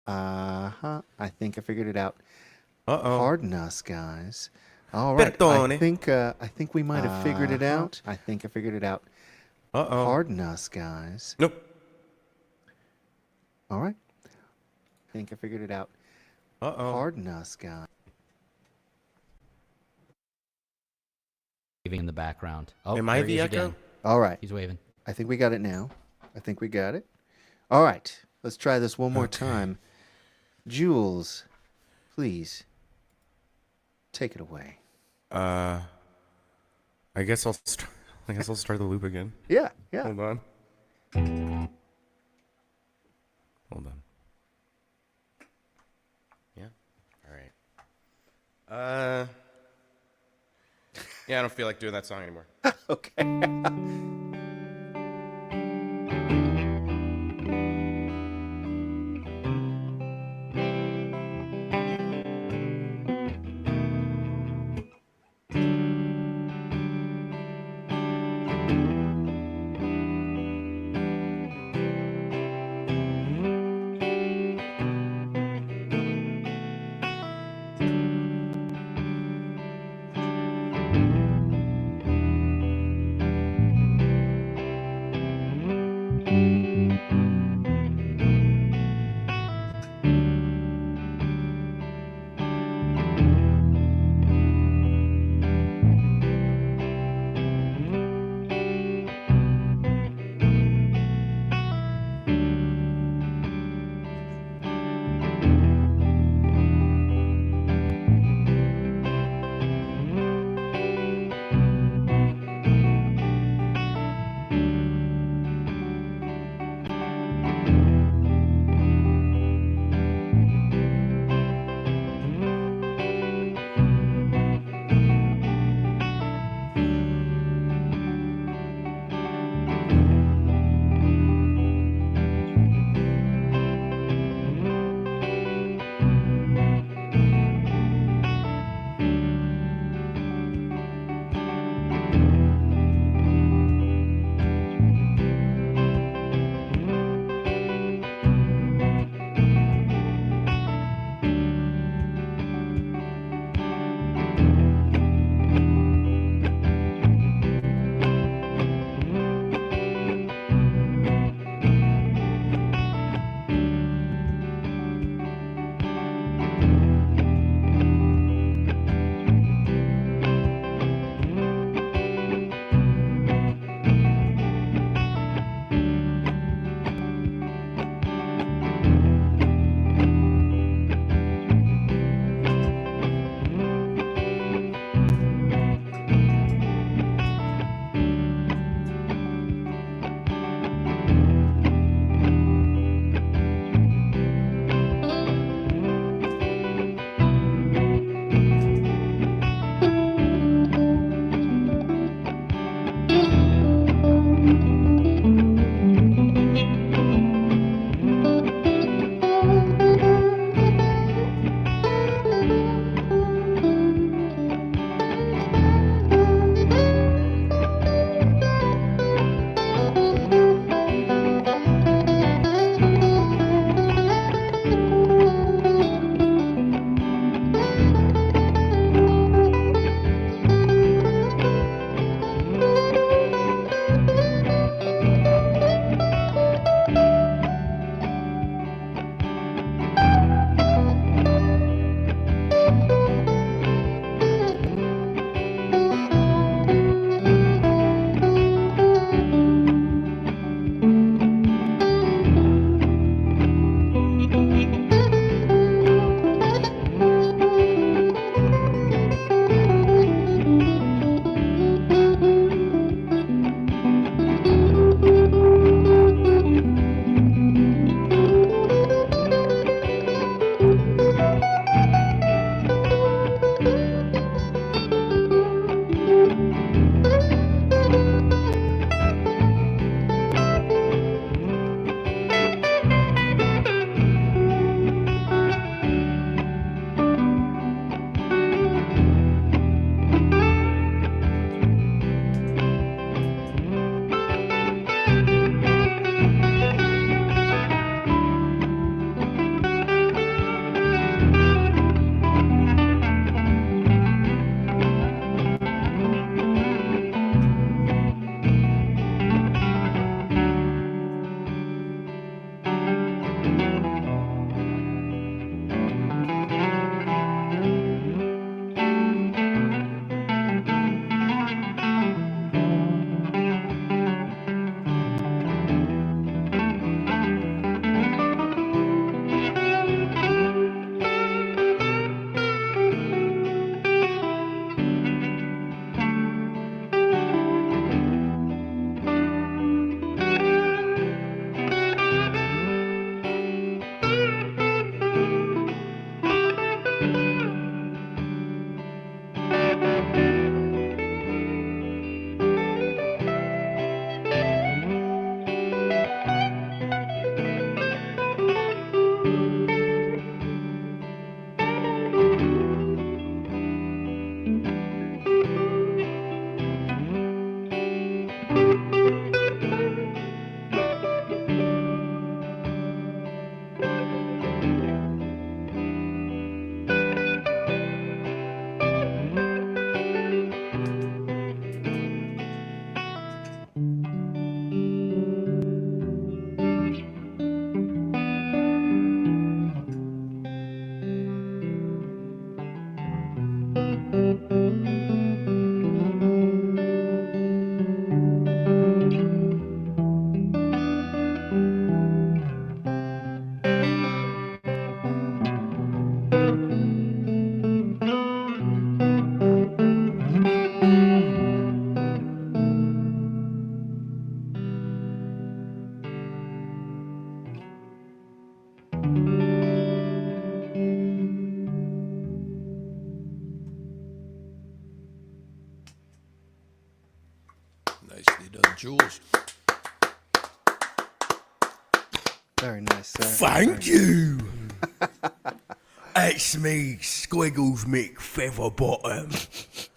Uh-huh. I think I figured it out. Uh-oh. Pardon us, guys. All right. Perdone. I think we might have figured it out. I think I figured it out. Uh-oh. Pardon us, guys. Nope. All right. I think I figured it out. Uh-oh. Pardon us, guys. Waving in the background. Oh, Am I there he the is echo? again. All right. He's waving. I think we got it now. I think we got it. All right. Let's try this one more Okay. time. Jules, please take it away. I guess I'll start the loop again. Yeah, yeah. Hold on. Hold on. Yeah. All right. Yeah, I don't feel like doing that song anymore. Okay. Nicely done, Jules. Very nice, sir. Thank you. It's me, Squiggles McFeatherbottom.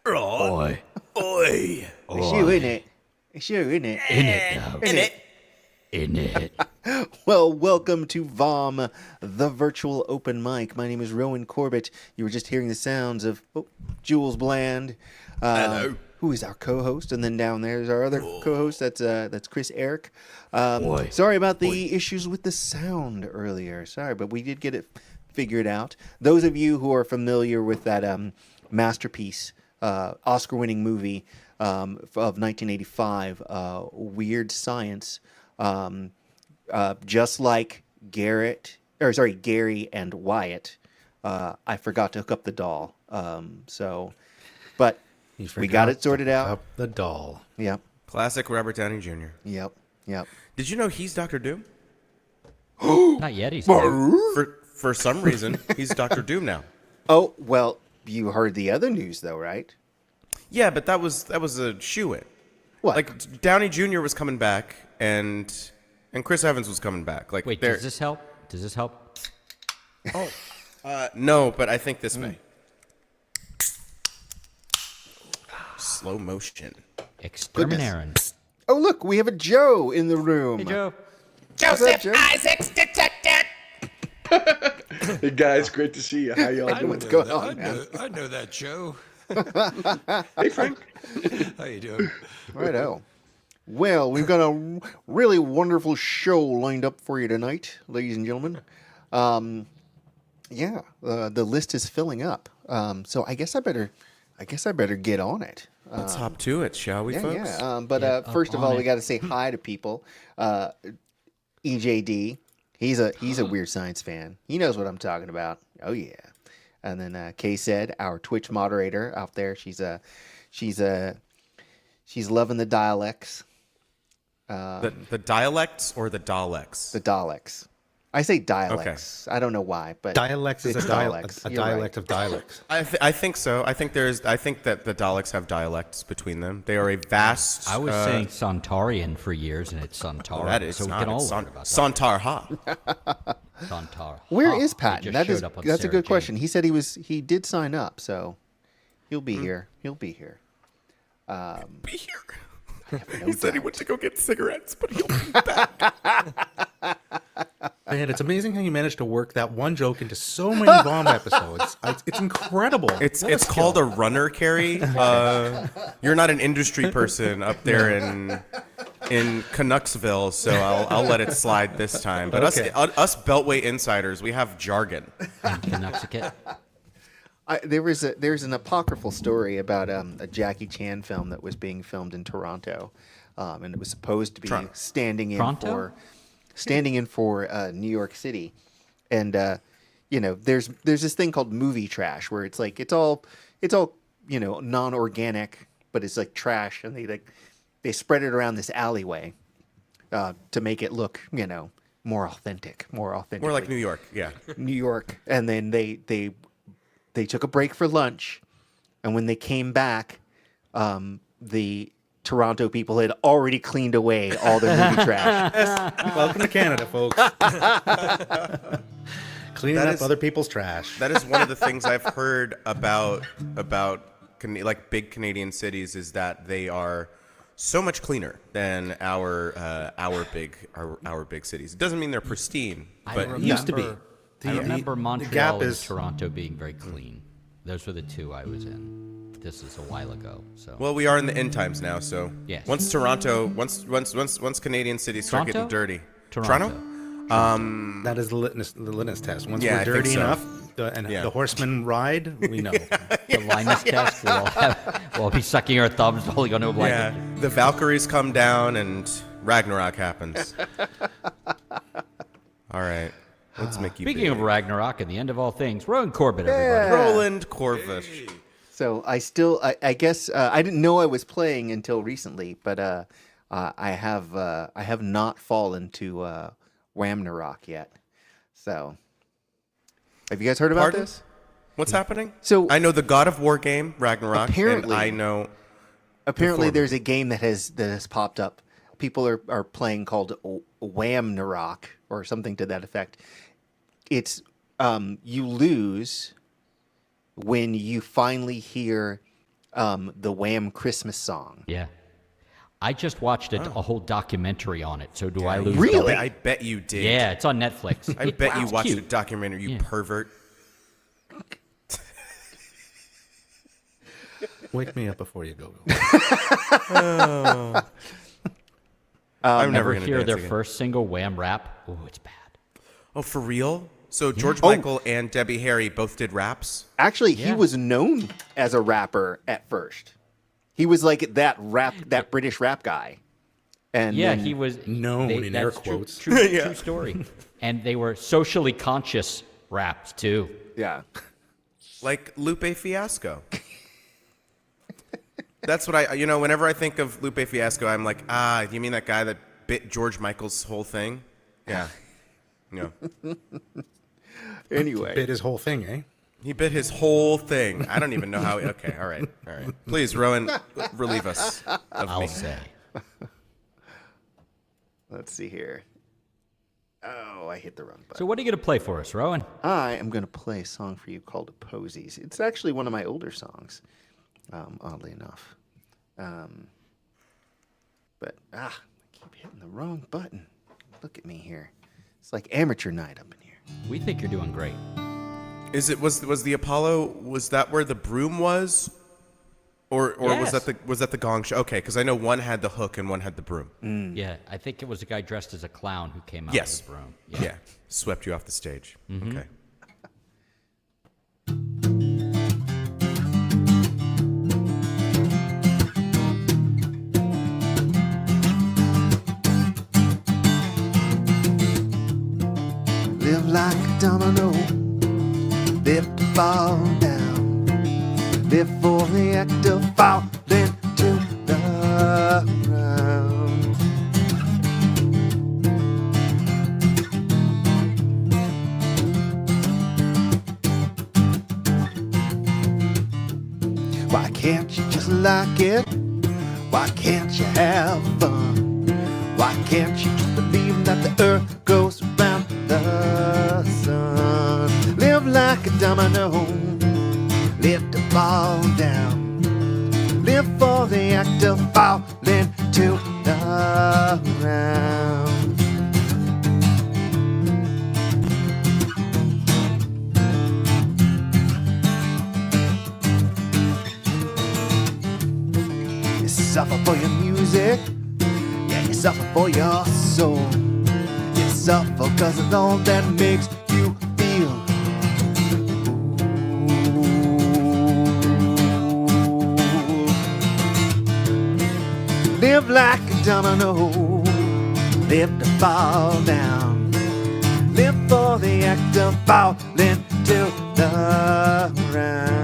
Right. Oi. It's you, isn't it? It's you, isn't it? In it. Well, welcome to VOM, the virtual open mic. My name is Rowan Corbett. You were just hearing the sounds of Jules Bland. Hello. Who is our co-host, and then down there is our other co-host. That's Chris Eric. Oi. Sorry about the issues with the sound earlier. Sorry, but we did get it figured out. Those of you who are familiar with that masterpiece, Oscar-winning movie of 1985, Weird Science, just like Gary and Wyatt, I forgot to hook up the doll. But we got it sorted out. Up the doll. Yep. Classic Robert Downey Jr. Yep. Did you know he's Doctor Doom? Not yet. He's not. For some reason, he's Doctor Doom now. Oh, well, you heard the other news, though, right? Yeah, but that was a shoe-in. What? Like Downey Jr. was coming back, and Chris Evans was coming back. Like, Wait, they're- does this help? Does this help? no, but I think this may. Slow motion. Exterminarin. Oh, look, we have a Joe in the room. Hey, Joe. What's up, Joe? Hey guys, great to see you. How y'all doing? What's going on, man? I know that, Joe. Hey Frank. How you doing? Righto. Well, we've got a really wonderful show lined up for you tonight, ladies and gentlemen. The list is filling up. So I guess I better get on it. Let's hop to it, shall we, folks? But first of all, we it. got to say hi to people. EJD, he's a Weird Science fan. He knows what I'm talking about. Oh yeah. And then Kay said, our Twitch moderator out there, she's loving the dialects. The dialects or the Daleks? The Daleks. I say dialects. I don't know why, but Dialects is it's a dialects. dialect You're right. of dialects. I think so. I think that the Daleks have dialects between them. They are a vast. I was saying Santorian for years, and it's Santara. that is so we not. can all It's learn about that. Santar Ha. Santara. Where Huh, is it Patton? just That is showed up on that's a Sarah good Jane. question. He said he did sign up, so he'll be here. He'll be here. Be here. No He said he doubt. went to go get cigarettes, but he'll be back. Man, it's amazing how you managed to work that one joke into so many VOM episodes. It's incredible. It's called a runner carry. You're not an industry person up there in Canucksville, so I'll let it slide this time. But Okay. us Beltway insiders, we have jargon. Connecticut. There's an apocryphal story about a Jackie Chan film that was being filmed in Toronto, and it was supposed to be Toronto. standing in Toronto? for New York City, and there's this thing called movie trash where it's like it's all non-organic, but it's like trash, and they spread it around this alleyway to make it look more authentic. More like New York, yeah. New York, and then they took a break for lunch, and when they came back, the Toronto people had already cleaned away all their movie trash. Welcome to Canada, folks. Cleaning That up is- other people's trash. That is one of the things I've heard about like big Canadian cities is that they are so much cleaner than our big cities. It doesn't mean they're pristine, but remember- Used to be. I remember the Montreal gap and is Toronto being very clean. Those were the two I was in. This is a while ago. So well, we are in the end times now. So Yes. once Canadian cities start getting Toronto? dirty, Toronto. That is the litmus test. Once Yeah, I we're think dirty so. enough, Yeah. the horsemen ride, we know. The Linus test. We'll be sucking our thumbs, holding onto a blanket. Yeah, the Valkyries come down and Ragnarok happens. All right, let's make you. Speaking big. of Ragnarok and the end of all things, Rowan Corbett, everybody. Roland Corvish. So I guess I didn't know I was playing until recently, but I have not fallen to Wamnarok yet. So have you guys heard about Pardon? this? What's happening? So I know the God of War game Ragnarok. Apparently- and I know apparently there's a game that has popped up. People are playing called Wham Narok or something to that effect. It's you lose when you finally hear the Wham Christmas song. Yeah. I just watched a whole documentary on it. So do I lose? Really? I bet you did. Yeah, it's on Netflix. I bet you It's watched a cute. documentary, you pervert. Wake me up before you go. I'm never Ever going to hear dance their again. first single, Wham Rap? Oh, it's bad. Oh, for real? So George Michael and Debbie Harry both did raps? Actually, he Yeah. was known as a rapper at first. He was like that British rap guy. And Yeah, then- he was Known in air that's true- quotes. True story. And they were socially conscious raps too. Yeah. Like Lupe Fiasco. That's what whenever I think of Lupe Fiasco, I'm like, you mean that guy that bit George Michael's whole thing? Yeah. No. Anyway. Bit his whole thing, eh? He bit his whole thing. I don't even know how. Okay, all right. Please, Rowan, relieve us of I'll me. say. Let's see here. Oh, I hit the wrong button. So what are you gonna play for us, Rowan? I am going to play a song for you called Posies. It's actually one of my older songs, oddly enough. But, I keep hitting the wrong button. Look at me here. It's like amateur night up in here. We think you're doing great. Was the Apollo? Was that where the broom was, or Yes. was that the gong show? Okay, because I know one had the hook and one had the broom. Yeah, I think it was a guy dressed as a clown who came out Yes. with a broom. Yeah, swept you off the stage. Okay. Live like a domino, live to fall down, live for the act of falling to the ground. Why can't you just like it? Why can't you have fun? Why can't you just believe that the earth goes around the sun? Live like a domino, live to fall down, live for the act of falling to the ground. You suffer for your music, yeah, you suffer for your soul. You suffer cause it's all that makes you feel. Live like a domino, live to fall down, live for the act of falling to the ground.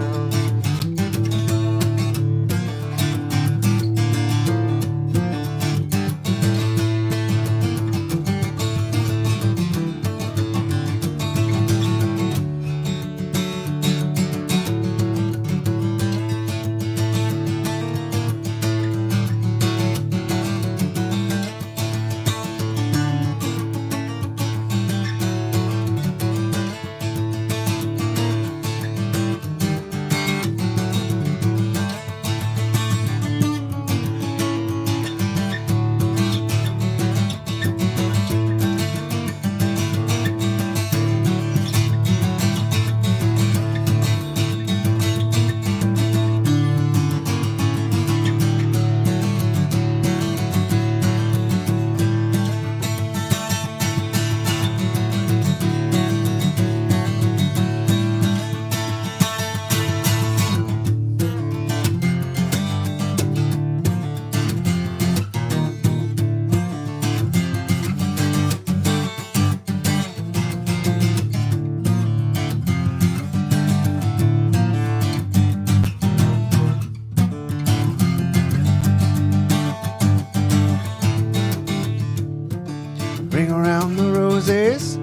Ring around the roses,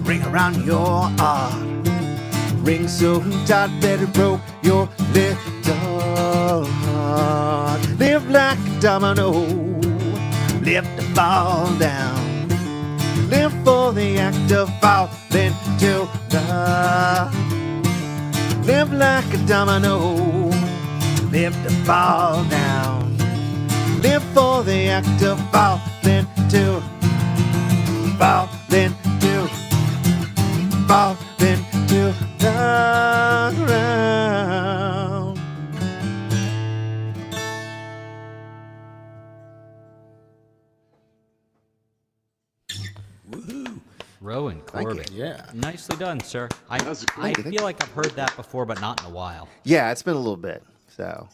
ring around your heart. Ring so tight that it broke your little heart. domino. Live to fall down. Live for the act of falling to the. Live like a domino. Live to fall down. Live for the act of falling to. Falling to. Falling to the ground. Rowan Corbin. Yeah. Nicely done, sir. I was I great. feel like I've heard that before, but not in a while. Yeah, it's been a little bit. So,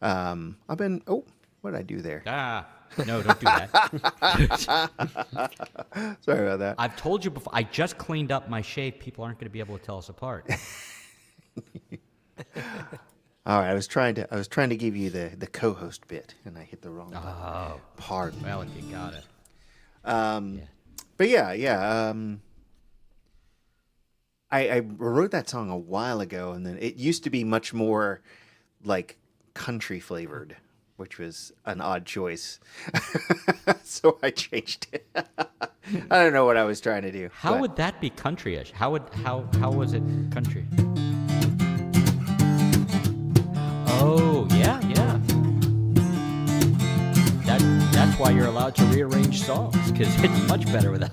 I've been. Oh, what did I do there? Ah, no, don't do that. Sorry about that. I've told you before. I just cleaned up my shave. People aren't going to be able to tell us apart. All right, I was trying to give you the co-host bit, and I hit the wrong button. Oh, Pardon. well, if you got it. But yeah. I wrote that song a while ago, and then it used to be much more like country flavored, which was an odd choice. So I changed it. I don't know what I was trying to do. How but- would that be country-ish? How was it country? Oh, yeah. That's why you're allowed to rearrange songs, because it's much better without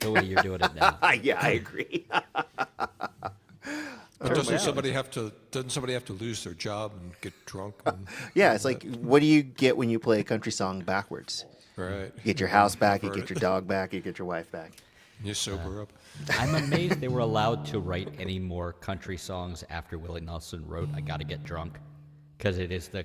the way you're doing it now. Yeah, I agree. But doesn't somebody have to lose their job and get drunk? And, Yeah, it's like, what do you get when you play a country song backwards? right. You get your house back, you Burn get it. your dog back, you get your wife back. You sober up. I'm amazed they were allowed to write any more country songs after Willie Nelson wrote "I Gotta Get Drunk," because it is the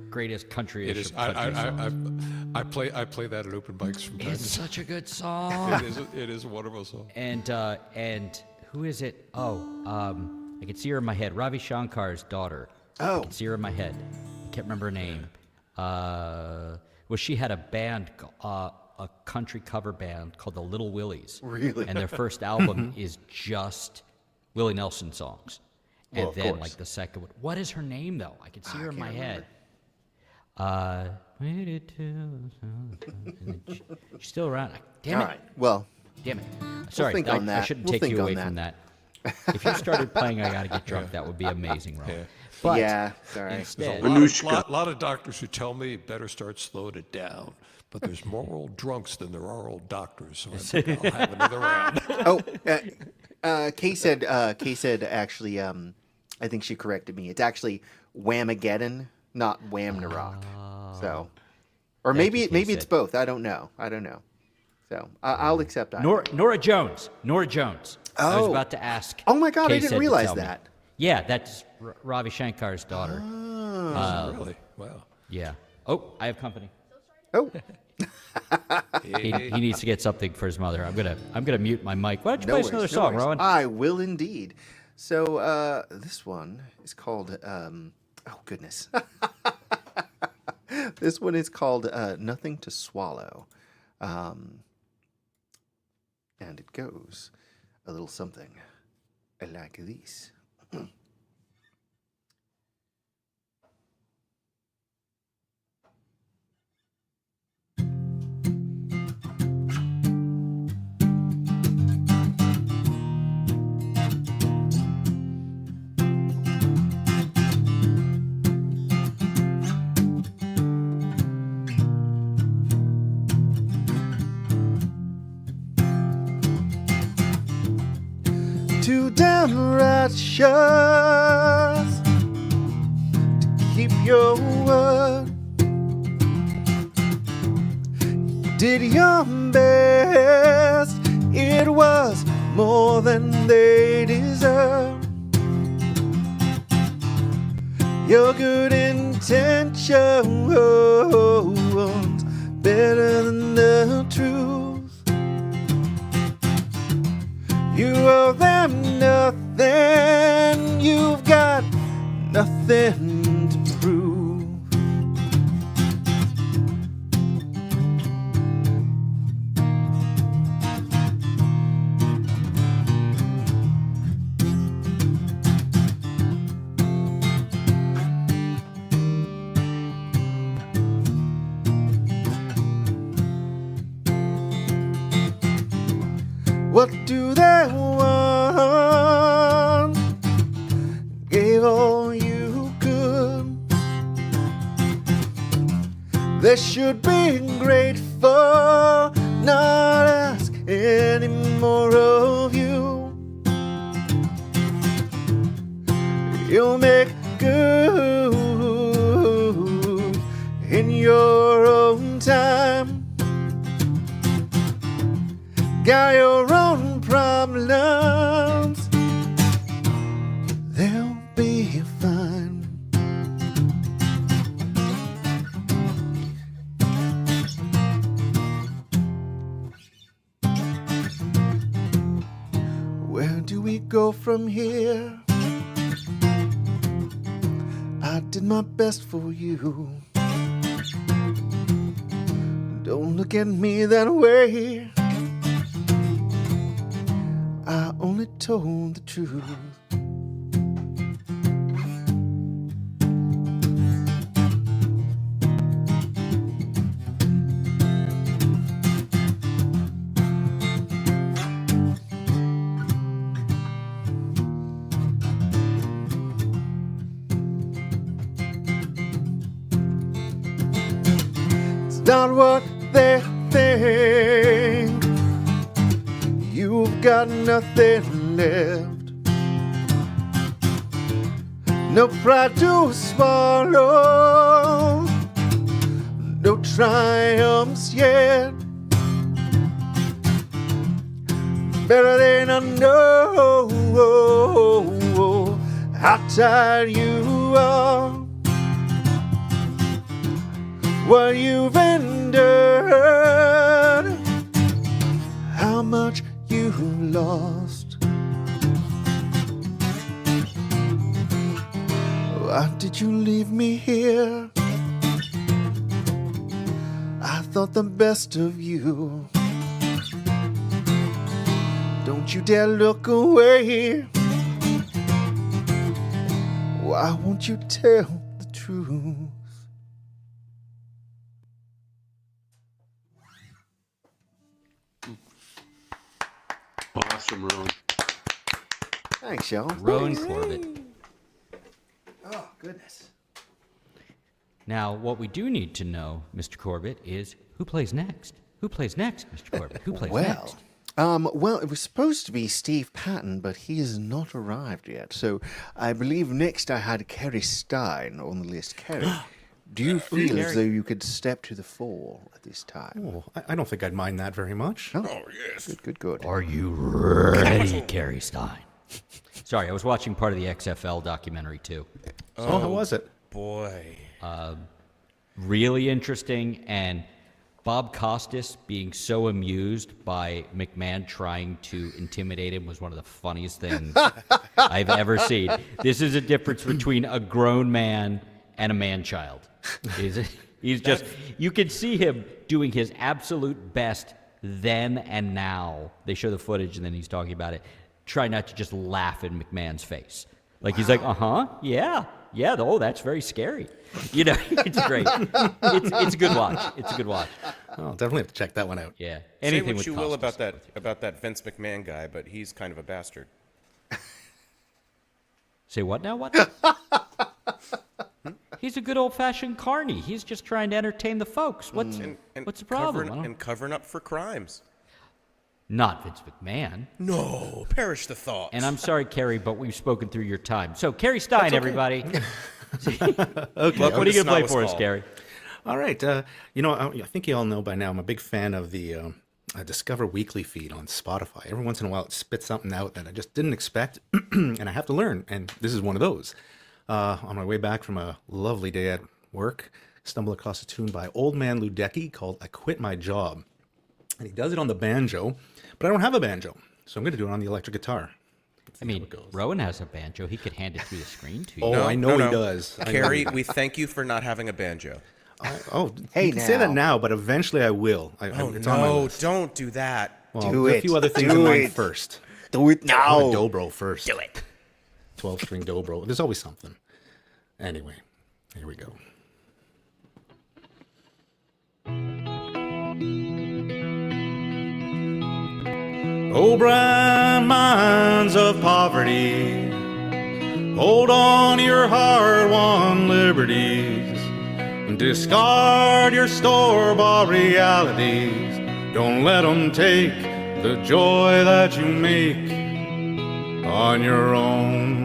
greatest country. It is. I play that at open mics from time It's to such a good song. It is a wonderful song. And who is it? I can see her in my head. Ravi Shankar's daughter. Oh. I can see her in my head. I can't remember her name. Well, she had a band, a country cover band called the Little Willies. Really? And their first album is just Willie Nelson songs. And Well, of then, course. like the second one, what is her name though? I can see her in my can't head. She's still around. Damn All it! right. Well, Damn it! Sorry, think on I that. shouldn't We'll take think you on away that. from that. If you started playing "I Gotta Get Drunk," that would be amazing, Ron. Yeah. But yeah, sorry. instead, Lot of doctors who tell me better start slowing it down. But there's more old drunks than there are old doctors, so I think I'll have another round. Kay said actually, I think she corrected me. It's actually Whamageddon, not Whamnarok. So, or Thank maybe you, Kay it's said. both. I don't know. So I'll accept that. Nora Jones. I was Oh. about to ask. Oh my God, Kay I said didn't to realize tell me. that. Yeah, that's Ravi Shankar's daughter. Really? Wow. Yeah. Oh, I have company. Oh, He needs to get something for his mother. I'm gonna mute my mic. Why don't you play us another worries, no song, worries. Rowan? I will indeed. So this one is called. Oh goodness. This one is called "Nothing to Swallow," and it goes a little something like this. Two downright shots to keep your word. Did your best, it was more than they deserved. Your good intentions better than the truth. You owe them nothing, you've got nothing to prove. What do they want? Gave all you could. They should be grateful, not ask any more of you. You'll make good in your own time. Got your own problems, they'll be fine. Where do we go from here? I did my best for you. Don't look at me that way. I only told the truth. It's not what they think. You've got nothing left, no pride to swallow, no triumphs yet. Better than I know how tired you are, what you've endured, how much you lost. Why did you leave me here? I thought the best of you. Don't you dare look away. Why won't you tell the truth? Awesome, Ron. Thanks, y'all. Rowan Corbett. Oh, goodness. Now, what we do need to know, Mr. Corbett, is who plays next? Who plays next, Mr. Corbett? Who plays next? Well, it was supposed to be Steve Patton, but he has not arrived yet. So I believe next I had Kerry Stein on the list. Kerry, do you feel as though you could step to the fore at this time? Oh, I don't think I'd mind that very much. Oh, yes. Good. Are you ready, Kerry Stein? Sorry, I was watching part of the XFL documentary, too. Oh, how was it? Boy. Really interesting, and Bob Costas being so amused by McMahon trying to intimidate him was one of the funniest things I've ever seen. This is a difference between a grown man and a man-child. He's just, you can see him doing his absolute best then and now. They show the footage and then he's talking about it. Try not to just laugh in McMahon's face. Like he's like, yeah, oh, that's very scary. You know, it's great. It's a good watch. It's a good watch. I'll definitely have to check that one out. Yeah. Say Anything what with you will Costas. about that Vince McMahon guy, but he's kind of a bastard. Say what now? What? He's a good old-fashioned carny. He's just trying to entertain the folks. What's the problem? Covering up for crimes. Not Vince McMahon. No, perish the thought. And I'm sorry, Kerry, but we've spoken through your time. So, Kerry Stein, everybody. Okay. What are you going to play for us, Kerry? All right. I think you all know by now I'm a big fan of the Discover Weekly feed on Spotify. Every once in a while it spits something out that I just didn't expect, and I have to learn, and this is one of those. On my way back from a lovely day at work, stumbled across a tune by Old Man Ludecky called I Quit My Job. And he does it on the banjo, but I don't have a banjo, so I'm going to do it on the electric guitar. I mean, Rowan has a banjo. He could hand it through the screen to you. Oh, I know he does. Carrie, we thank you for not having a banjo. Hey, you can say that now, but eventually I will. It's on my list. Don't do that. Well, Do there are it. a few other things Do in mind it. first. Do it I want now. a dobro first. Do it. 12-string dobro. There's always something. Anyway, here we go. Oh, bright minds of poverty, hold on to your hard-won liberties. Discard your store-bought realities. Don't let them take the joy that you make on your own.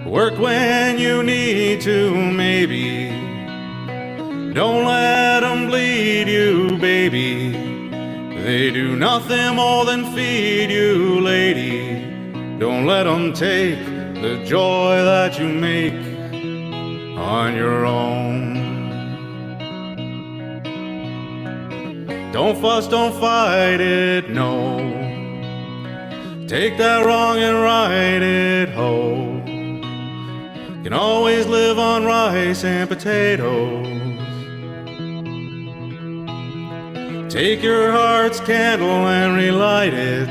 Work when you need to, maybe. Don't let them bleed you, baby. They do nothing more than feed you, lady. Don't let them take the joy that you make on your own. Don't fuss, don't fight it, no. Take that wrong and right it, ho. Can always live on rice and potatoes. Take your heart's candle and relight it.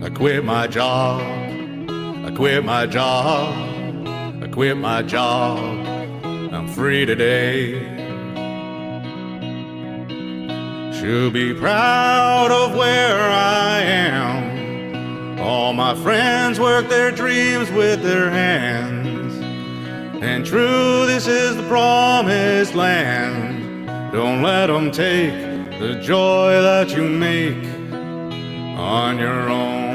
I quit my job, I quit my job, I quit my job, I'm free today. Should be proud of where I am. All my friends work their dreams with their hands. And true, this is the promised land. Don't let them take the joy that you make on your own.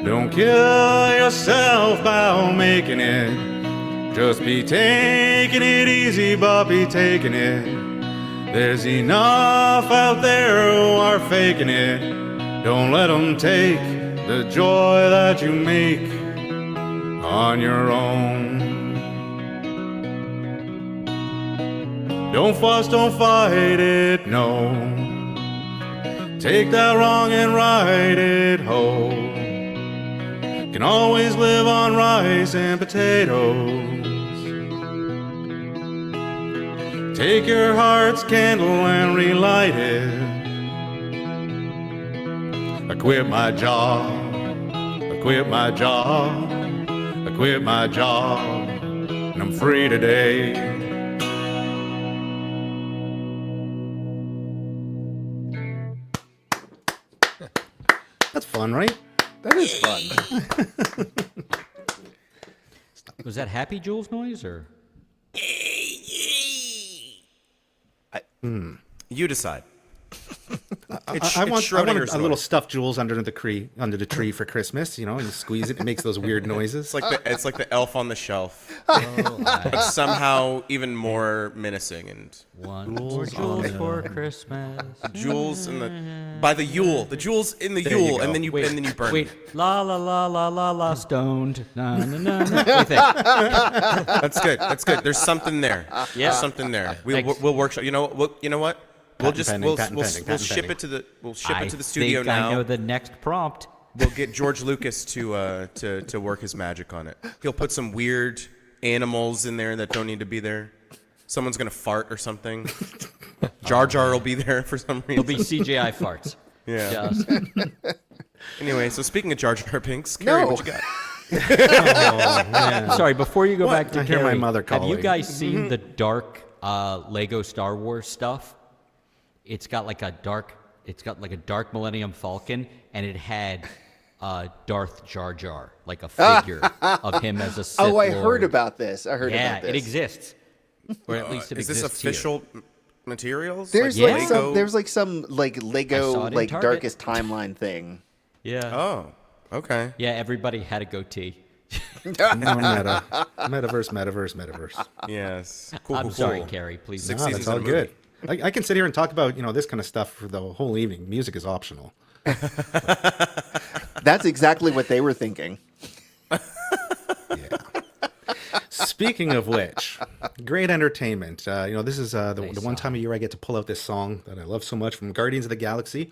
Don't kill yourself by making it. Just be taking it easy, but be taking it. There's enough out there who are faking it. Don't let them take the joy that you make on your own. Don't fuss, don't fight it, no. Take that wrong and right it, ho. Can always live on rice and potatoes. Take your heart's candle and relight it. I quit my job, I quit my job, I quit my job, and I'm free today. That's fun, right? That is fun. Was that Happy Jules noise or? You decide. I want a little stuffed Jules under the tree for Christmas. You know, and you squeeze it, it makes those weird noises. It's like the elf on the shelf, but somehow even more menacing and One more Jules for Christmas. jewels in the by the Yule, the jewels in the you Yule, go. and then you burn. Wait, la la la la la la stoned. Na na na na. Wait, That's good. That's good. There's something there. Yeah. There's something there. Thanks. We'll workshop. You know what? You know what? We'll Patent just pending, we'll patent we'll, pending, we'll patent ship pending. it to the I studio think I now. know the next prompt. We'll get George Lucas to work his magic on it. He'll put some weird animals in there that don't need to be there. Someone's gonna fart or something. Jar Jar will be there for some reason. It'll be CGI farts. Yeah. Just, Anyway, so speaking of Jar Jar Binks, Carrie, No. what you got? sorry, before you go back to I hear my Carrie, mother have you calling. guys seen the dark Lego Star Wars stuff? It's got like a dark Millennium Falcon, and it had Darth Jar Jar, like a figure of him as a Sith Oh, I Lord. heard about this. I heard Yeah, about this. it exists, or at least it Is this exists here. official materials? There's Yeah. like some. There's like some like I Lego saw it in like Target. darkest timeline thing. Yeah, Oh, okay. yeah. Everybody had a goatee. No, metaverse. Yes. Cool. I'm cool, sorry, cool. Carrie. Please. Six No, seasons that's all in a movie. good. I can sit here and talk about this kind of stuff for the whole evening. Music is optional. That's exactly what they were thinking. Yeah. Speaking of which, great entertainment. This is the one time of year I get to pull out this song that I love so much from Guardians of the Galaxy.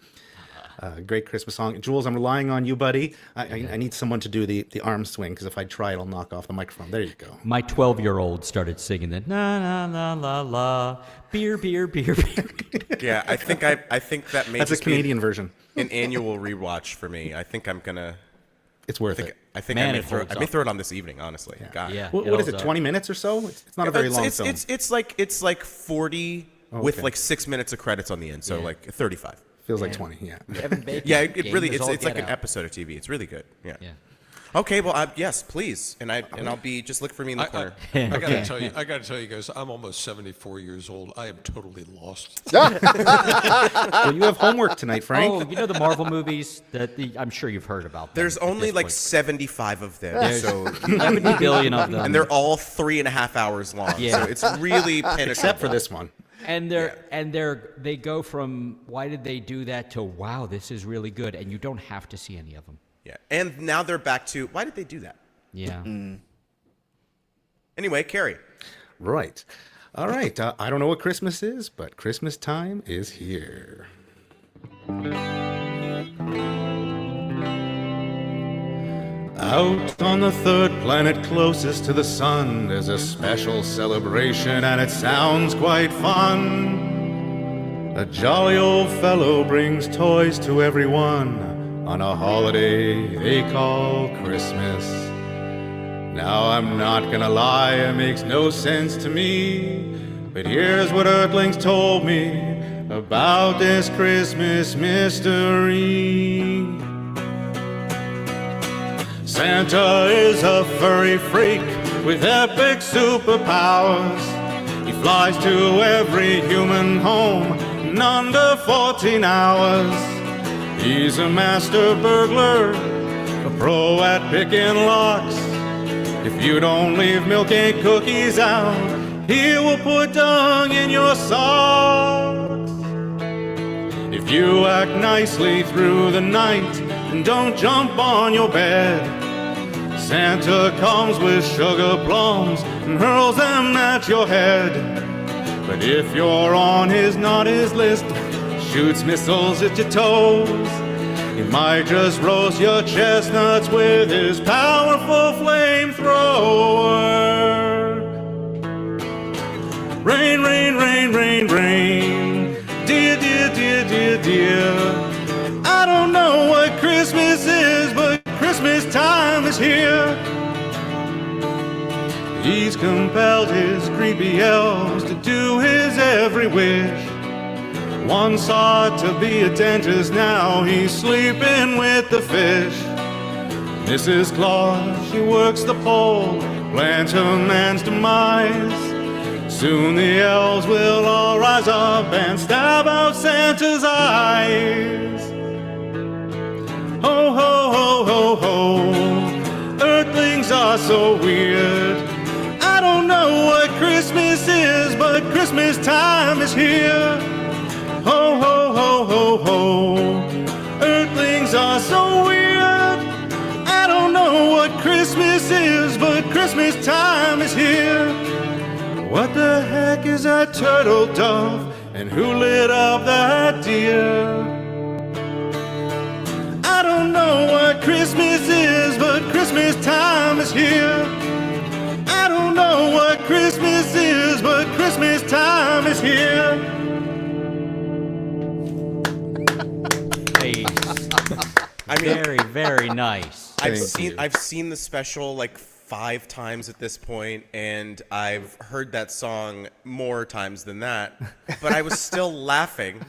Great Christmas song. Jules, I'm relying on you, buddy. I need someone to do the arm swing, because if I try it, I'll knock off the microphone. There you go. My 12-year-old started singing the na na la la la beer beer beer beer. Yeah, I think that may That's a just be Canadian version. an annual rewatch for me. I think I'm gonna It's worth it. I think Man, I may it throw. holds I may up. throw it on this evening. Honestly, God. Yeah. What is it? holds up. 20 minutes or so? It's not a very long it's, film. It's like 40 with okay. like 6 minutes of credits on the end, so like 35. Feels like 20. Yeah. Kevin Bacon. Yeah, it game really is it's all like get an out. episode of TV. It's really good. Yeah. Yeah. Okay, well, yes, please, and I'll be just look for me in the corner. I gotta tell you guys, I'm almost 74 years old. I am totally lost. Well, you have homework tonight, Frank. Oh, you know the Marvel movies I'm sure you've heard about them. There's at only this like point. 75 of them, There's so 70 billion of them. and they're all 3.5 hours long. Yeah. So it's really penetrable. Except for this one. And they go from why did they do that to wow, this is really good, and you don't have to see any of them. Yeah, and now they're back to why did they do that? Yeah. Anyway, Carrie. Right. All right. I don't know what Christmas is, but Christmas time is here. Out on the third planet closest to the sun, there's a special celebration and it sounds quite fun. A jolly old fellow brings toys to everyone on a holiday they call Christmas. Now I'm not gonna lie, it makes no sense to me, but here's what Earthlings told me about this Christmas mystery. Santa is a furry freak with epic superpowers. He flies to every human home in under 14 hours. He's a master burglar, a pro at picking locks. If you don't leave milk and cookies out, he will put dung in your socks. If you act nicely through the night and don't jump on your bed, Santa comes with sugar plums and hurls them at your head. But if you're on his not his list, shoots missiles at your toes, he might just roast your chestnuts with his powerful flamethrower. Rain, rain, rain, rain, rain. Dear, dear, dear, dear, dear. I don't know what Christmas is, but Christmas time is here. He's compelled his creepy elves to do his every wish. One sought to be a dentist, now he's sleeping with the fish. Mrs. Claus, she works the pole, plans her man's demise. Soon the elves will all rise up and stab out Santa's eyes. Ho, ho, ho, ho, ho. Earthlings are so weird. I don't know what Christmas is, but Christmas time is here. Ho, ho, ho, ho, ho. Earthlings are so weird. I don't know what Christmas is, but Christmas time is here. What the heck is that turtle dove? And who lit up that deer? I don't know what Christmas is, but Christmas time is here. I don't know what Christmas is, but Christmas time is here. I mean, Very, very nice. I've seen the special like 5 times at this point, and I've heard that song more times than that, but I was still laughing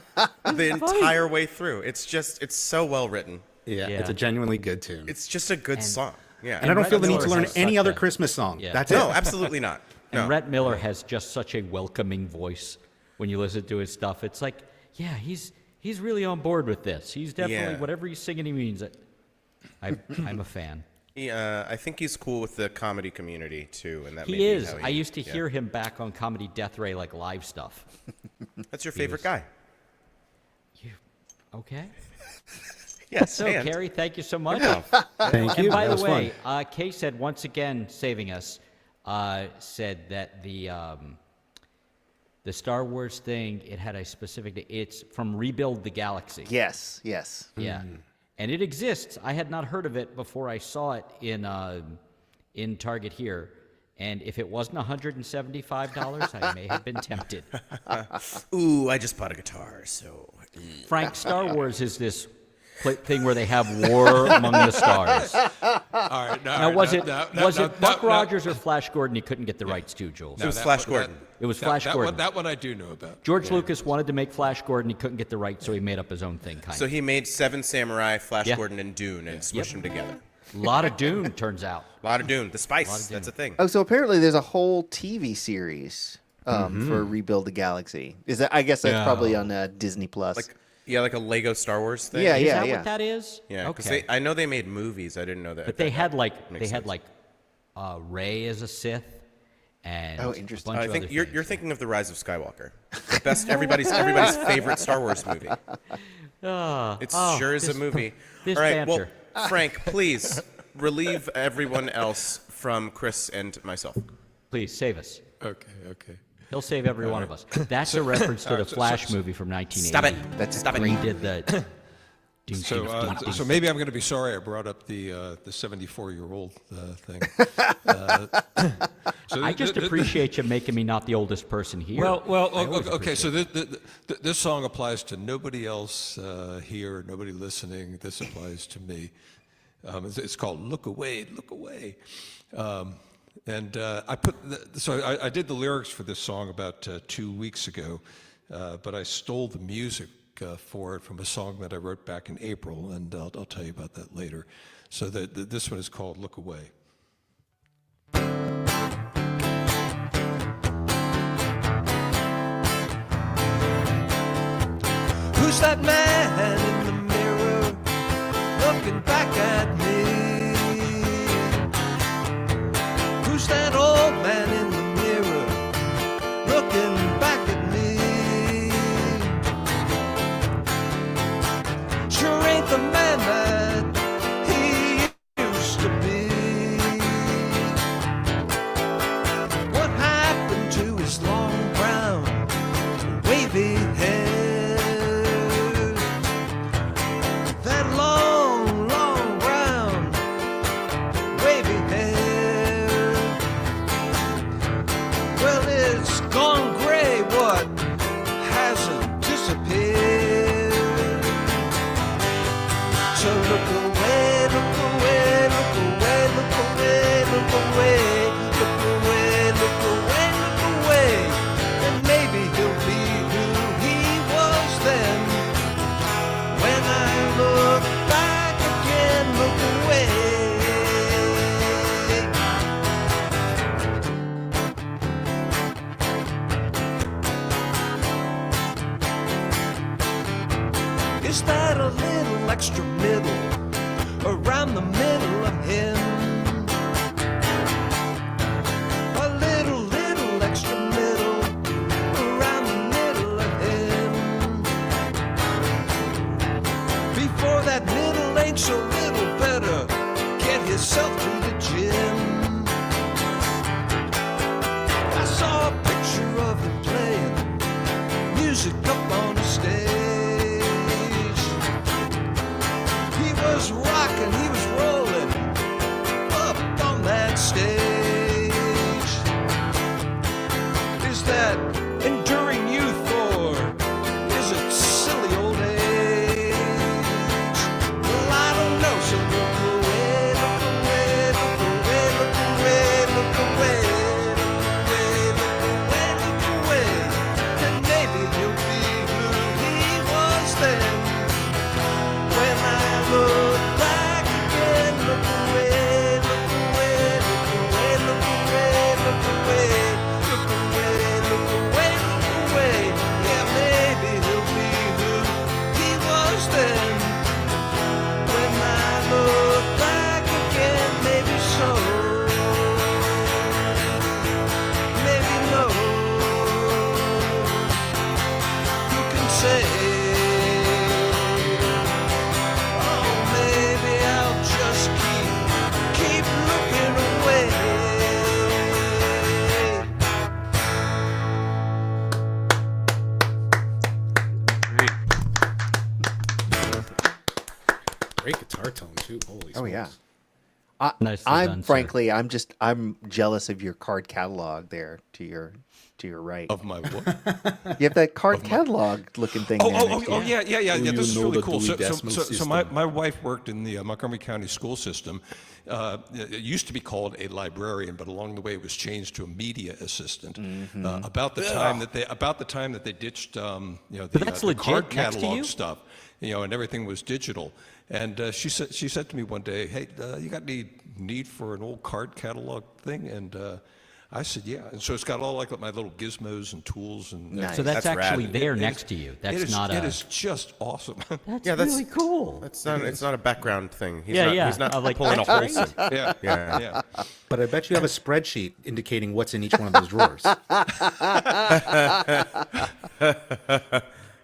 the entire way through. It's so well written. Yeah, Yeah. it's a genuinely good tune. It's just a good song. Yeah. And I don't Rhett feel the need to Miller learn has any such other a- Christmas song. Yeah. That's No, it. absolutely not. And No. Rhett Miller has just such a welcoming voice when you listen to his stuff. It's like, yeah, he's really on board with this. He's definitely Yeah. whatever he's singing, he means it. I'm a fan. I think he's cool with the comedy community too, and that may He be is. how I used to yeah. hear him back on Comedy Death Ray, like live stuff. That's your favorite guy. Okay. Yes. So, and- Carrie, thank you so much. Thank you. And by That the was way, fun. Kay said once again, saving us, said that the Star Wars thing, it had a specific. It's from Rebuild the Galaxy. Yes, yes. Yeah, and it exists. I had not heard of it before I saw it in Target here. And if it wasn't $175, I may have been tempted. Ooh, I just bought a guitar, so Frank, Star Wars is this thing where they have War Among the Stars. All right. Now, was it Buck Rogers or Flash Gordon? You couldn't get the rights to, Jules. It was Flash Gordon. It was Flash Gordon. That one I do know about. George Lucas wanted to make Flash Gordon. He couldn't get the rights, so he made up his own thing, kind So of. he made Seven Samurai, Flash Yeah. Gordon, and Dune, and smushed them together. A lot of Dune, turns out. A lot of Dune. The spice. That's a thing. Oh, so apparently there's a whole TV series for Rebuild the Galaxy. Is that? I guess that's probably on Disney Plus. Like a Lego Star Wars thing. Yeah, Is yeah, that yeah. what that is? Yeah, because Okay. I know they made movies. I didn't know that. But they had makes sense. Rey as a Sith, and Oh, interesting. A bunch I of think other you're things. thinking of the Rise of Skywalker, the best everybody's favorite Star Wars movie. It sure is a movie. this All right, banter. well, Frank, please relieve everyone else from Chris and myself. Please save us. Okay. He'll save every one of us. That's a reference to the Flash movie from 1980. Stop it. That's Stop it. He did the. So maybe I'm going to be sorry I brought up the 74-year-old thing. So I just appreciate you making me not the oldest person here. I always okay. So appreciate this song applies to nobody else here, nobody listening. This applies to me. It's called "Look Away, Look Away," and I did the lyrics for this song about 2 weeks ago, but I stole the music for it from a song that I wrote back in April, and I'll tell you about that later. So this one is called "Look Away." Who's that man in the mirror looking back at me? Who's that old man in the mirror looking back at me? Sure ain't the man that he used to be. What happened to his long brown wavy hair? That long, long brown wavy hair. Well, it's gone gray, what hasn't disappeared. So look away, look away, look away, look away, look away, look away, look away, look away, and maybe he'll be who he was then. When I look back again, look away. Is that a little extra middle around the middle of him? A little extra middle around the middle of him. Before that middle ain't so little better, get yourself to the gym. I saw a picture of him playing music up on the stage. He was rocking, he was rolling up on that stage. Is that enduring youth or is it silly old age? Well, I don't know, so look away, look away, look away, look away, look away, look away, look away, and maybe he'll be who he was then. When I look back again, look away, look away, look away, look away, look away, look away, look away, look away. Yeah, maybe he'll be who he was then. When I look back again, maybe so, maybe no. Who can say? Oh, maybe I'll just keep looking away. Great guitar tone too. Holy Oh yeah. Nicely I'm done, sir. frankly, I'm jealous of your card catalog there to your right. Of my what? You have that card catalog looking thing. there next to you. Yeah. Do This is you know really the cool. Dewey So Decimal my, System? my wife worked in the Montgomery County school system. It used to be called a librarian, but along the way it was changed to a media assistant. About the time that they ditched, the, that's the legit card next to catalog you? stuff, and everything was digital. And she said to me one day, "Hey, you got any need for an old card catalog thing?" And I said, "Yeah." And so it's got all like my little gizmos and tools and. Nice. So that's That's actually rad. there It next is- to you. It That's is, not it a. is just awesome. That's Yeah, that's- really cool. It's not a background thing. He's Yeah, not, yeah. He's not I'm like, pulling a that's Holson. yeah. Yeah. But I bet you have a spreadsheet indicating what's in each one of those drawers.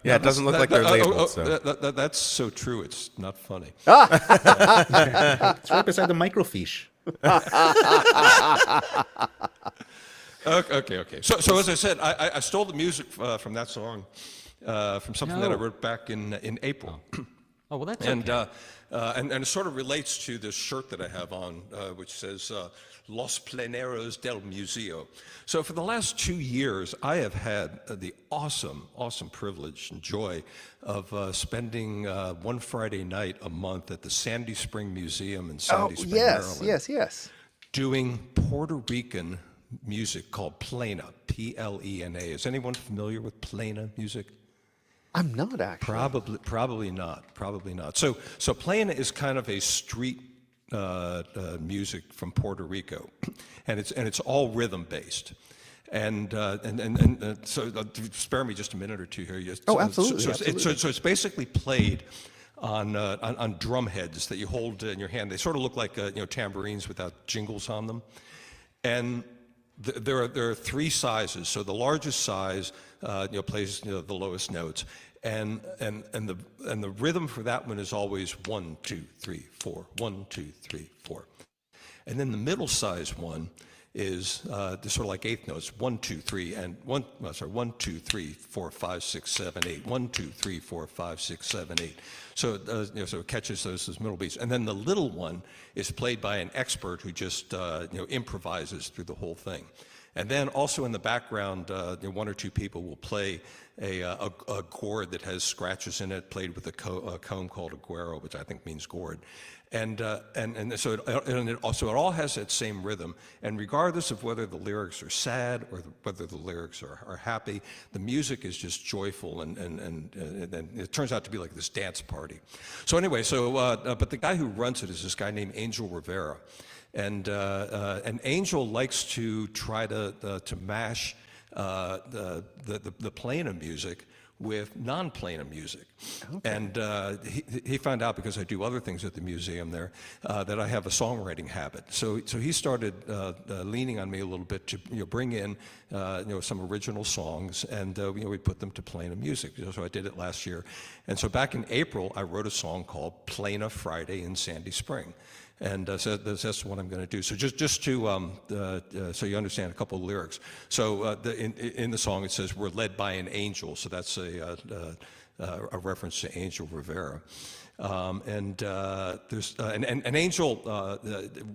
Yeah, it doesn't look like they're labeled. So. That's so true. It's not funny. It's right beside the microfiche. Okay. So as I said, I stole the music from that song from something that I No. wrote back in April. Oh well, that's And, okay. and it sort of relates to this shirt that I have on, which says Los Pleneros del Museo. So for the last 2 years, I have had the awesome privilege and joy of spending one Friday night a month at the Sandy Spring Museum in Sandy Spring, Maryland, yes. doing Puerto Rican music called plena, Plena. Is anyone familiar with plena music? I'm not actually. Probably not. So plena is kind of a street music from Puerto Rico, and it's all rhythm based. And so spare me just a minute or two here. Oh, absolutely, So it's basically played on drum heads that you hold in your hand. They sort of look like tambourines without jingles on them, and there are three sizes. So the largest size plays the lowest notes, and the rhythm for that one is always 1 2 3 4, 1 2 3 4, and then the middle size one is sort of like eighth notes, 1 2 3 and 1 2 3 4 5 6 7 8, 1 2 3 4 5 6 7 8. So so it catches those middle beats, and then the little one is played by an expert who just improvises through the whole thing. And then also in the background, one or two people will play a gourd that has scratches in it, played with a comb called a guero, which I think means gourd. And so it all has that same rhythm. And regardless of whether the lyrics are sad or whether the lyrics are happy, the music is just joyful, and it turns out to be like this dance party. So anyway, but the guy who runs it is this guy named Angel Rivera. And Angel likes to try to mash the plena music with non-plena music. Okay. And he found out, because I do other things at the museum there, that I have a songwriting habit. So he started leaning on me a little bit to bring in some original songs, and we put them to plena music. So I did it last year. And so back in April, I wrote a song called Plena Friday in Sandy Spring. And so that's what I'm going to do. So just to so you understand a couple of lyrics. So in the song it says, "We're led by an angel." So that's a reference to Angel Rivera. There's an angel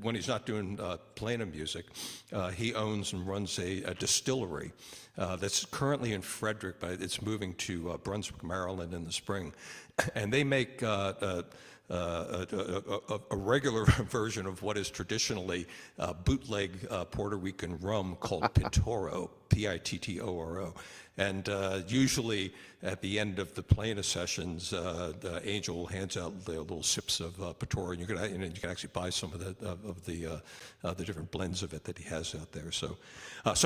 when he's not doing plena music, he owns and runs a distillery that's currently in Frederick, but it's moving to Brunswick, Maryland in the spring, and they make a regular version of what is traditionally bootleg Puerto Rican rum called Pittoro, Pittoro. And usually at the end of the plena sessions, the Angel hands out the little sips of Pittoro, and you can actually buy some of the different blends of it that he has out there. So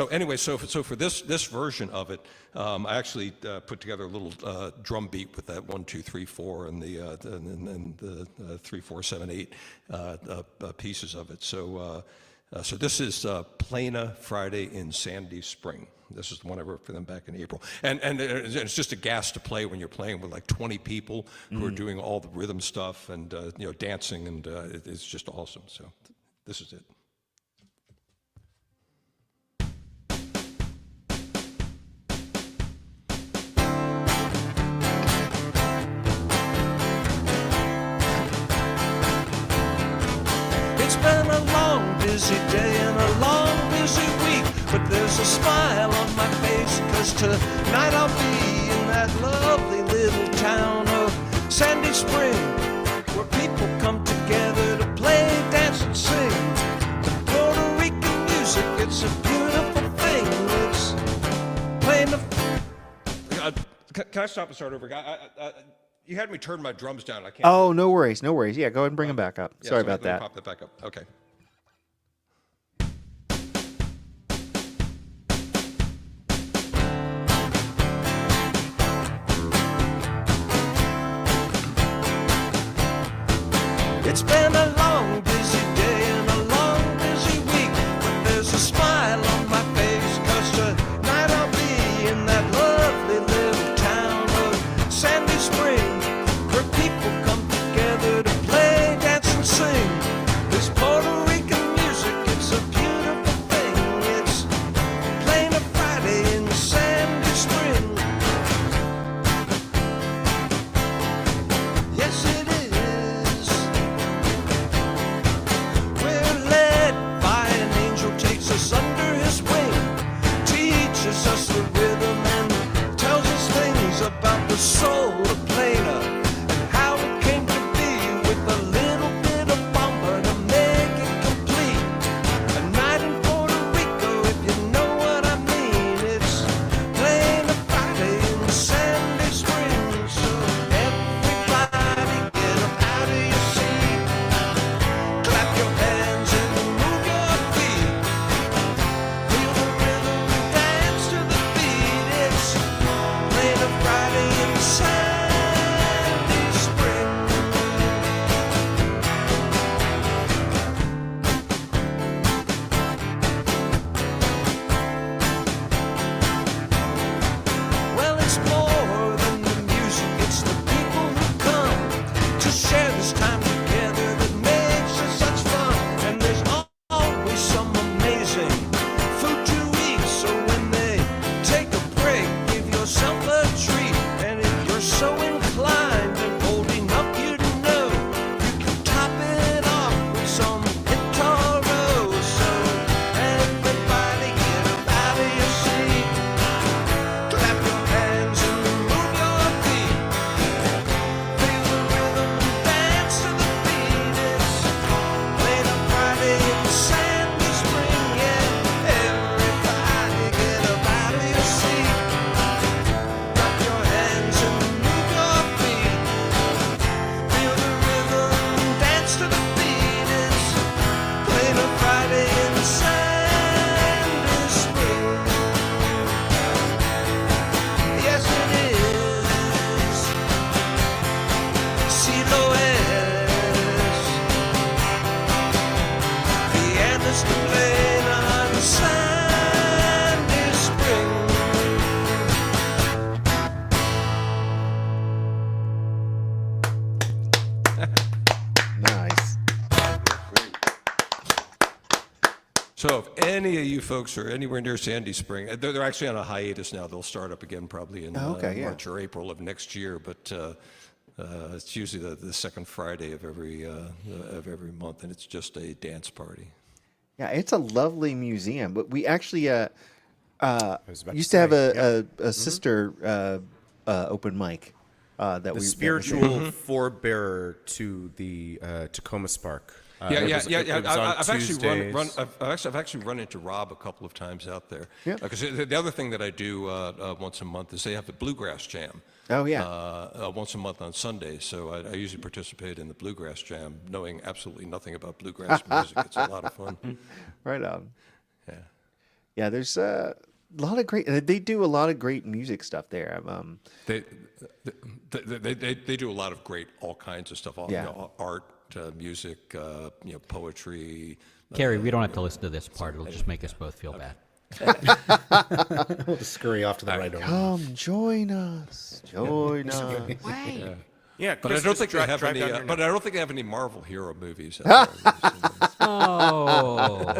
anyway, so for this version of it, I actually put together a little drum beat with that 1 2 3 4 and the 3 4 7 8 pieces of it. So this is Plena Friday in Sandy Spring. This is the one I wrote for them back in April. And it's just a gas to play when you're playing with like 20 people who are doing all the rhythm stuff and dancing, and it's just awesome. So this is it. It's been a long, busy day and a long, busy week, but there's a smile on my face, 'cause tonight I'll be in that lovely little town of Sandy Spring, where people come together to play, dance, and sing. The Puerto Rican music, it's a beautiful thing. It's playing the... Can I stop and start over? You had me turn my drums down. I can't. Oh, no worries, no worries. Yeah, go ahead and bring them back up. Yeah, Sorry let about me that. Pop that back up. Okay. It's been a long, busy day and a long, busy week, but there's a smile on my face, 'cause tonight I'll be in that lovely little town of Sandy Spring, where people come together to play, dance, and sing. This Puerto Rican music, it's a beautiful thing. It's playing a Friday in Sandy Spring. Yes, it is. We're led by an angel, takes us under his wing, teaches us the rhythm and tells us things about the soul of Plana and how it came to be, with a little bit of bomba to make it complete. A night in Puerto Rico, if you know what I mean. It's playing a Friday in Sandy Spring. So everybody get up out of your seat, clap your hands and move your feet. Feel the rhythm, dance to the beat. It's playing a Friday in Sandy Spring. Well, it's more than the music, it's the people who come to share this time together that makes it such fun. And there's always some amazing food to eat, so when they take a break, give yourself a treat. And if you're so inclined and old enough, you know you can top it off with some guitar rose. So everybody get up out of your seat, clap your hands and move your feet. Feel the rhythm, dance to the beat. It's playing a Friday in Sandy Spring. Yeah, everybody get up out of your seat, clap your hands and move your feet. Feel the rhythm, dance to the beat. It's playing a Friday in Sandy Spring. Yes, it is. Si lo es. Pianist playing on Sandy Spring. Nice. So if any of you folks are anywhere near Sandy Spring, they're actually on a hiatus now. They'll start up again probably in Okay, yeah. March or April of next year. But it's usually the second Friday of every month, and it's just a dance party. Yeah, it's a lovely museum. But we actually was about used to to have say, a sister open mic that The we spiritual forebearer to the Tacoma Spark. Yeah. It was on I've Tuesdays. actually run into Rob a couple of times out there. Yeah. Because the other thing that I do once a month is they have the Bluegrass Jam. Oh, yeah. Once a month on Sundays. So I usually participate in the Bluegrass Jam, knowing absolutely nothing about bluegrass music. It's a lot of fun. Right on. Yeah. Yeah, there's a lot of great. They do a lot of great music stuff there. They do a lot of great, all kinds of stuff. Yeah. Art, music, poetry. Carrie, we don't have to listen to this part. It'll just make us both feel bad. We'll just scurry off to the right over. Come join us. Join us. Yeah, But I Chris, don't just think they have drive any. down here But now. I don't think they have any Marvel hero movies. out there. Oh,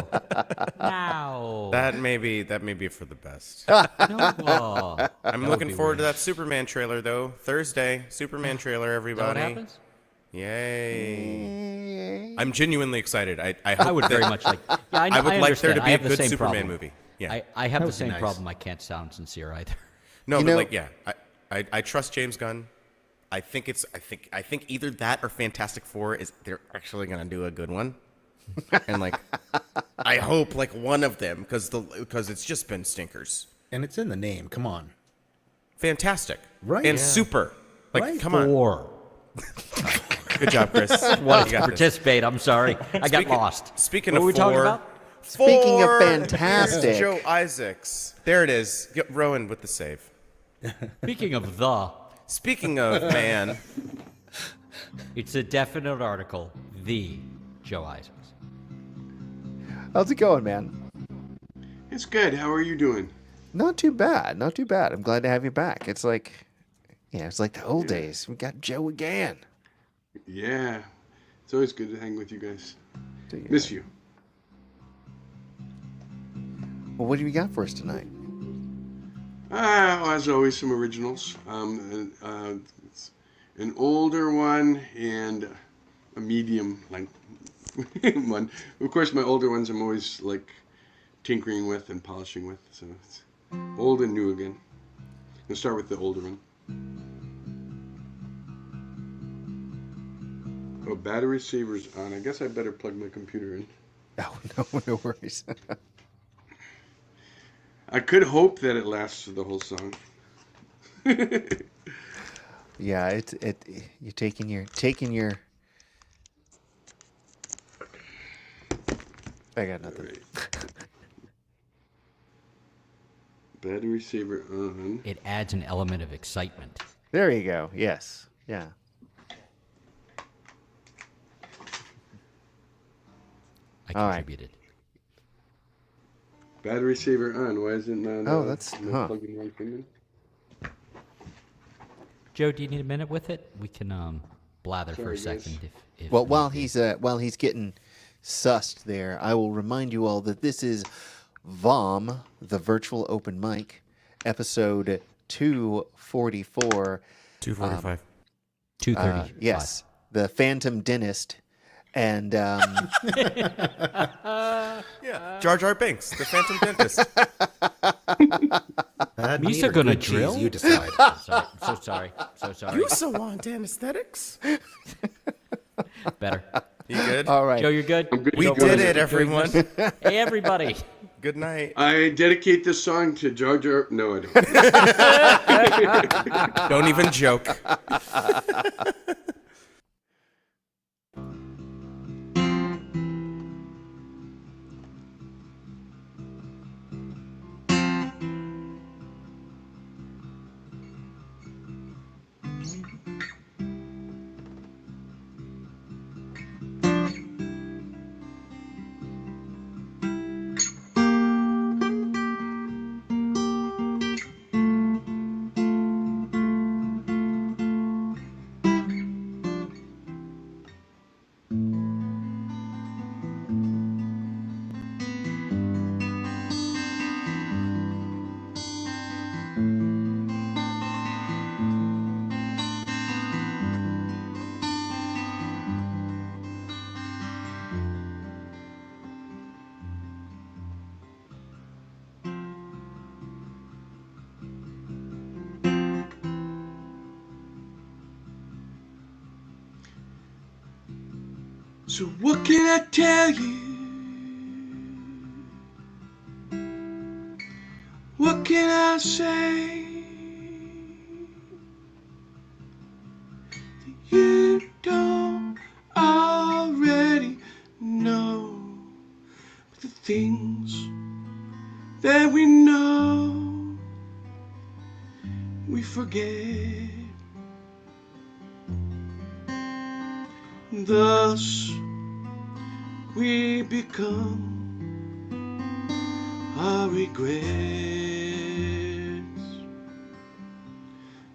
now. That may be for the best. No. I'm looking forward to that Superman trailer though. Thursday, Superman trailer, Is that what everybody. happens? Yay! I'm genuinely excited. I I would very much like. Yeah, I would like there understand. to I be a have the good same Superman problem. movie. Yeah. I have the would be same nice. problem. I can't sound sincere either. No, You but know- like, yeah, I trust James Gunn. I think either that or Fantastic Four is they're actually gonna do a good one, and like, I hope like one of them because it's just been stinkers. And it's in the name. Come on. Fantastic, Right. And Yeah. super. Like, Right. come on. Or Good job, Chris. wanted You to got this. participate. I'm sorry. I got lost. Speaking what of were we talking four, about? Speaking of Four, fantastic. here's Joe Isaacs. There it is. Get Rowan with the save. Speaking of the, Speaking of man, it's a definite article. The Joe Isaacs. How's it going, man? It's good. How are you doing? Not too bad. Not too bad. I'm glad to have you back. It's like the old days. We got Joe again. Yeah. It's always good to hang with you guys. Do you? Miss you. Well, what do you got for us tonight? As always, some originals. It's an older one and a medium length one. Of course, my older ones I'm always like tinkering with and polishing with. So it's old and new again. I'll start with the older one. Oh, battery saver's on. I guess I better plug my computer in. Oh, no worries. I could hope that it lasts for the whole song. Yeah, you're taking your. I got nothing. Alright. Battery saver on. It adds an element of excitement. There you go. Yes. Yeah. I All right. contributed. Battery saver on. Why is it not? Oh, that's- not huh. plugging one thing in? Joe, do you need a minute with it? We can blather for a Sorry, guys. second. If Well, need while be. he's getting sussed there, I will remind you all that this is VOM, the virtual open mic, episode 244. 245. 2:30. Yes, the Phantom Dentist, and Yeah. Jar Jar Binks, the Phantom Dentist. Misa gonna drill? You decide. Sorry. I'm so sorry. So sorry. You so want anesthetics? Better. You good? all right. Joe, you're good? We Joe, did we're it, everyone. Hey, everybody. Good night. I dedicate this song to Jar Jar. No, I don't. Don't even joke. So what can I tell you? What can I say? That you don't already know. But the things that we know, we forget. Thus we become our regrets.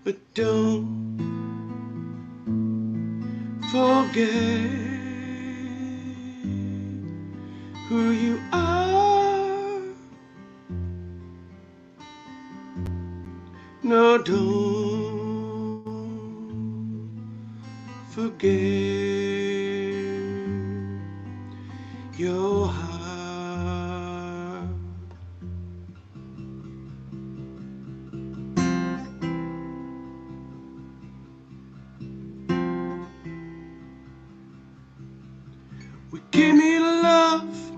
But don't forget who you are. No, don't forget. your heart. We came here to love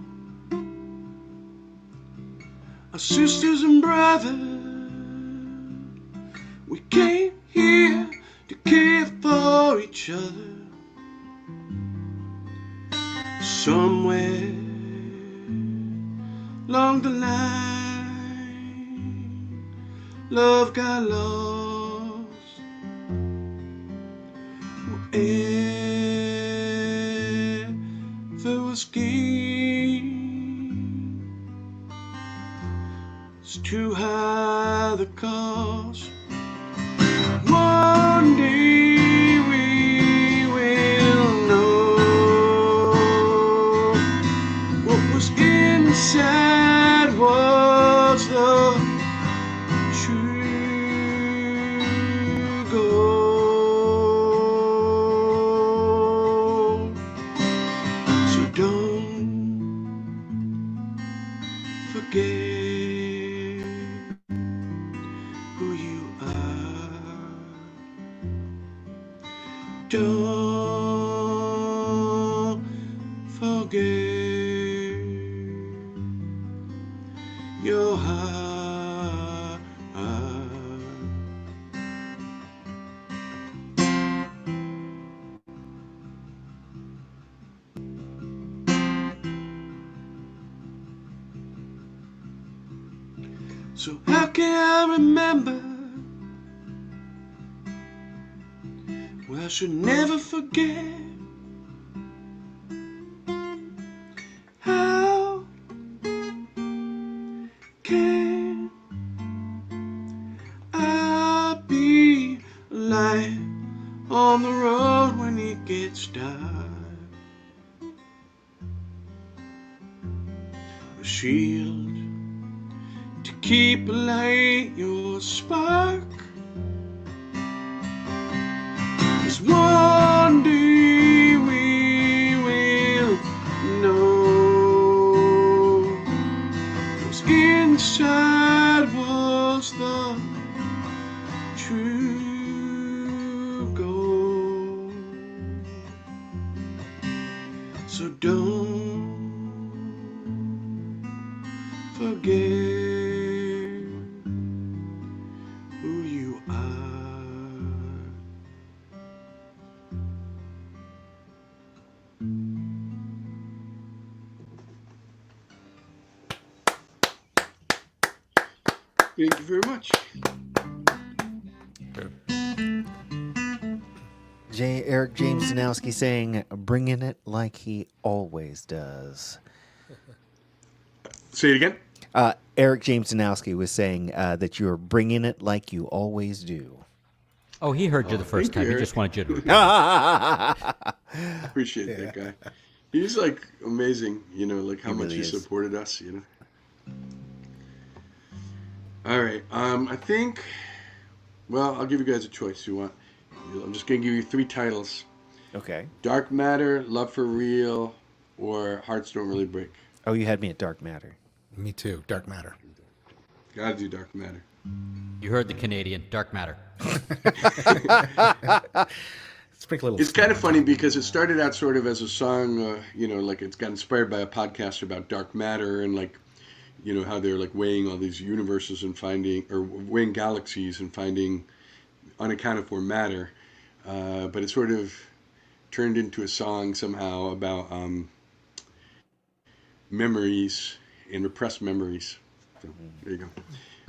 our sisters and brothers. We came here to care for each other. Somewhere along the line, love got lost. Wherever was gain, it's too high the cost. One day we will know what was inside was the true gold. So don't forget who you are. Don't forget your heart. So how can I remember? Well, I should never forget. How can I be a light on the road when it gets dark? A shield to keep alight your spark. 'Cause one day we will know what's inside was the true gold. So don't forget who you are. Thank you very much. Eric James Zanowski saying, bringing it like he always does. Say it again. Eric James Zanowski was saying that you're bringing it like you always do. Oh, he heard you the first thank time. you, He just wanted you to repeat. Appreciate that guy. He's like amazing, you know, like how He much really he is. supported us, you know. All right. I think, well, I'll give you guys a choice. You want? I'm just gonna give you 3 titles: Okay. Dark Matter, Love for Real, or Hearts Don't Really Break. Oh, you had me at Dark Matter. Me too. Dark matter. Gotta do Dark Matter. You heard the Canadian. Dark matter. Sprinkle a little. It's kind of snow on funny top. because it started out sort of as a song, you know, like it's got inspired by a podcast about dark matter and like, you know, how they're like weighing all these universes and finding, or weighing galaxies and finding unaccounted for matter. But it sort of turned into a song somehow about memories and repressed memories. So there you go.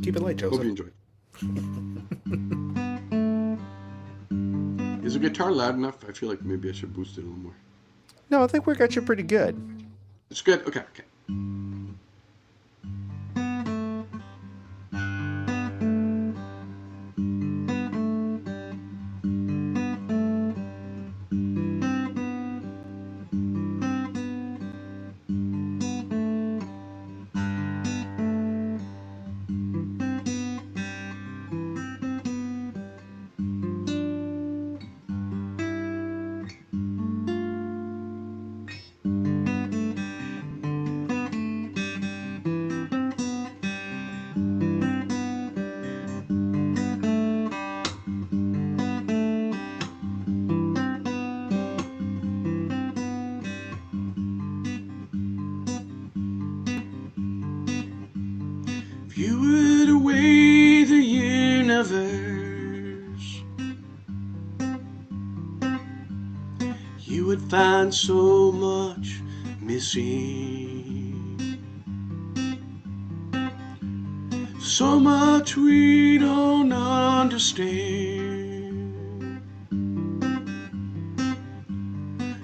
Keep it light, Hope Joseph. you enjoy. Is the guitar loud enough? I feel like maybe I should boost it a little more. No, I think we got you pretty good. It's good. Okay. survey the universe, you would find so much missing, so much we don't understand,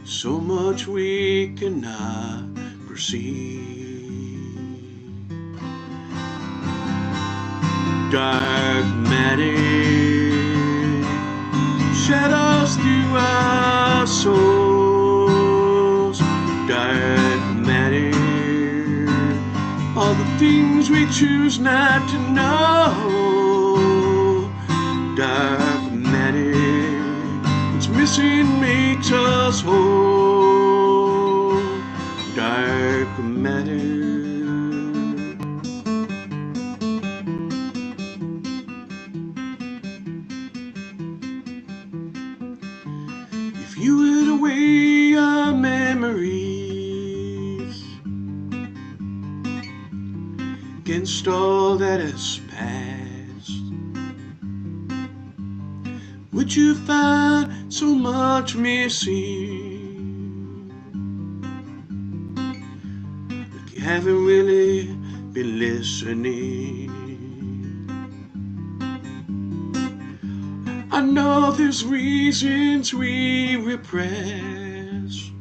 so much we cannot perceive. Dark matter shadows through our souls. Dark matter, all the things we choose not to know. Dark matter, what's missing makes us whole. Dark matter. If you would away our memories against all that has passed, would you find so much missing? Like you haven't really been listening. I know there's reasons we repress,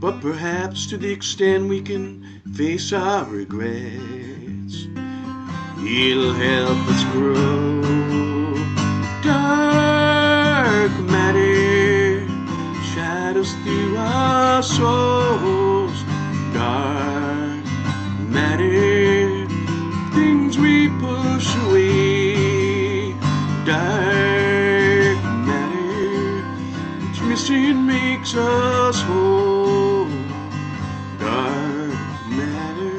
but perhaps to the extent we can face our regrets, it'll help us grow. Dark matter shadows through our souls. Dark matter, things we push away. Dark matter, which missing makes us whole. Dark matter.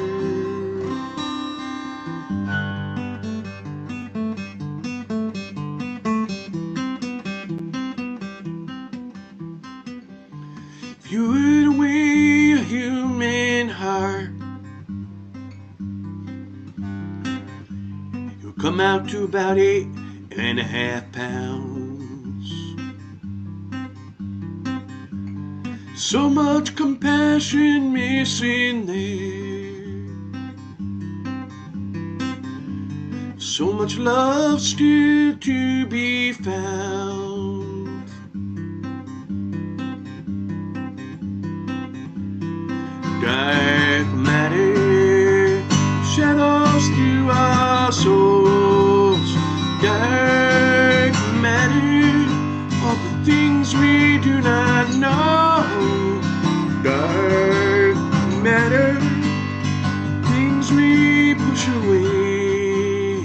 If you would weigh a human heart, you'll come out to about 8.5 pounds. So much compassion missing there, so much love still to be found. Dark matter shadows through our souls. Dark matter, all the things we do not know. Dark matter, things we push away,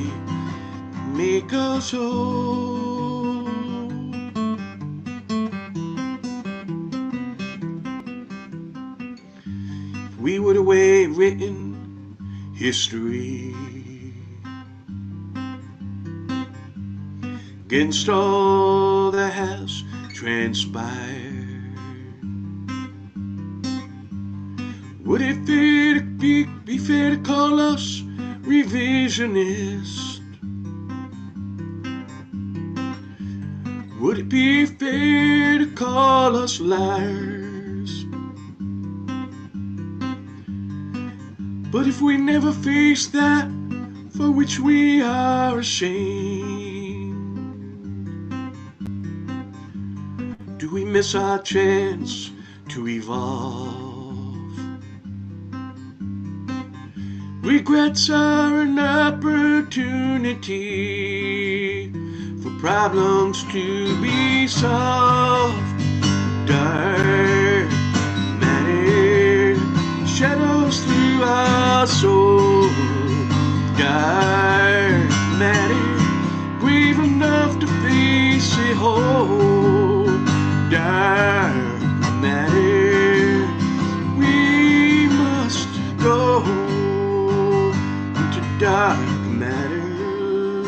make us whole. If we would have written history against all that has transpired, would it be fair to call us revisionists? Would it be fair to call us liars? But if we never face that for which we are ashamed, do we miss our chance to evolve? Regrets are an opportunity for problems to be solved. Dark matter shadows through our soul. Dark matter, brave enough to face it whole. Dark matter, we must go into dark matter,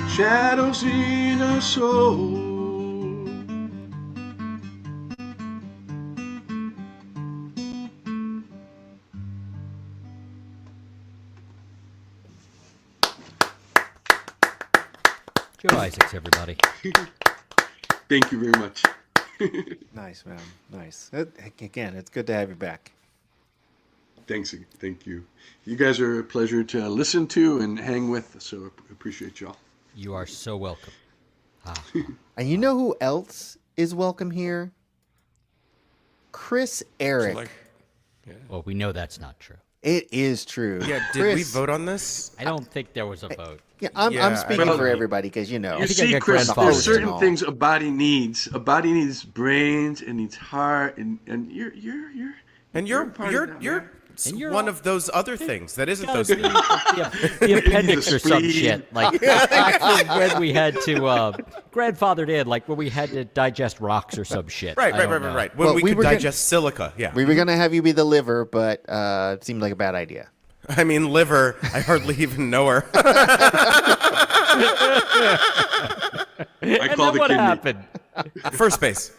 shadows in our soul. Go Isaacs, everybody. Thank you very much. Nice, man. Nice. Again, it's good to have you back. Thanks. Thank you. You guys are a pleasure to listen to and hang with, so I appreciate y'all. You are so welcome. And you know who else is welcome here? Chris Eric. Like, Well, we know that's not true. It is true. Yeah, did we Chris- vote on this? I don't think there was a vote. Yeah, I'm Yeah, speaking well, for everybody because you know. You think I see, got Chris, grandfathered there's in certain all. things a body needs. A body needs brains and needs heart, and you're And you're part of that, man. And you're one all- of those other things that isn't those the, things. the appendix or some spleen. shit. Like back when we had to grandfathered in, like when we had to digest rocks or some shit. Right. I don't know. When Well, we we could were gonna- digest silica, yeah. We were gonna have you be the liver, but it seemed like a bad idea. I mean, liver, I hardly even know her. I And call then the what kidney. happened? First base.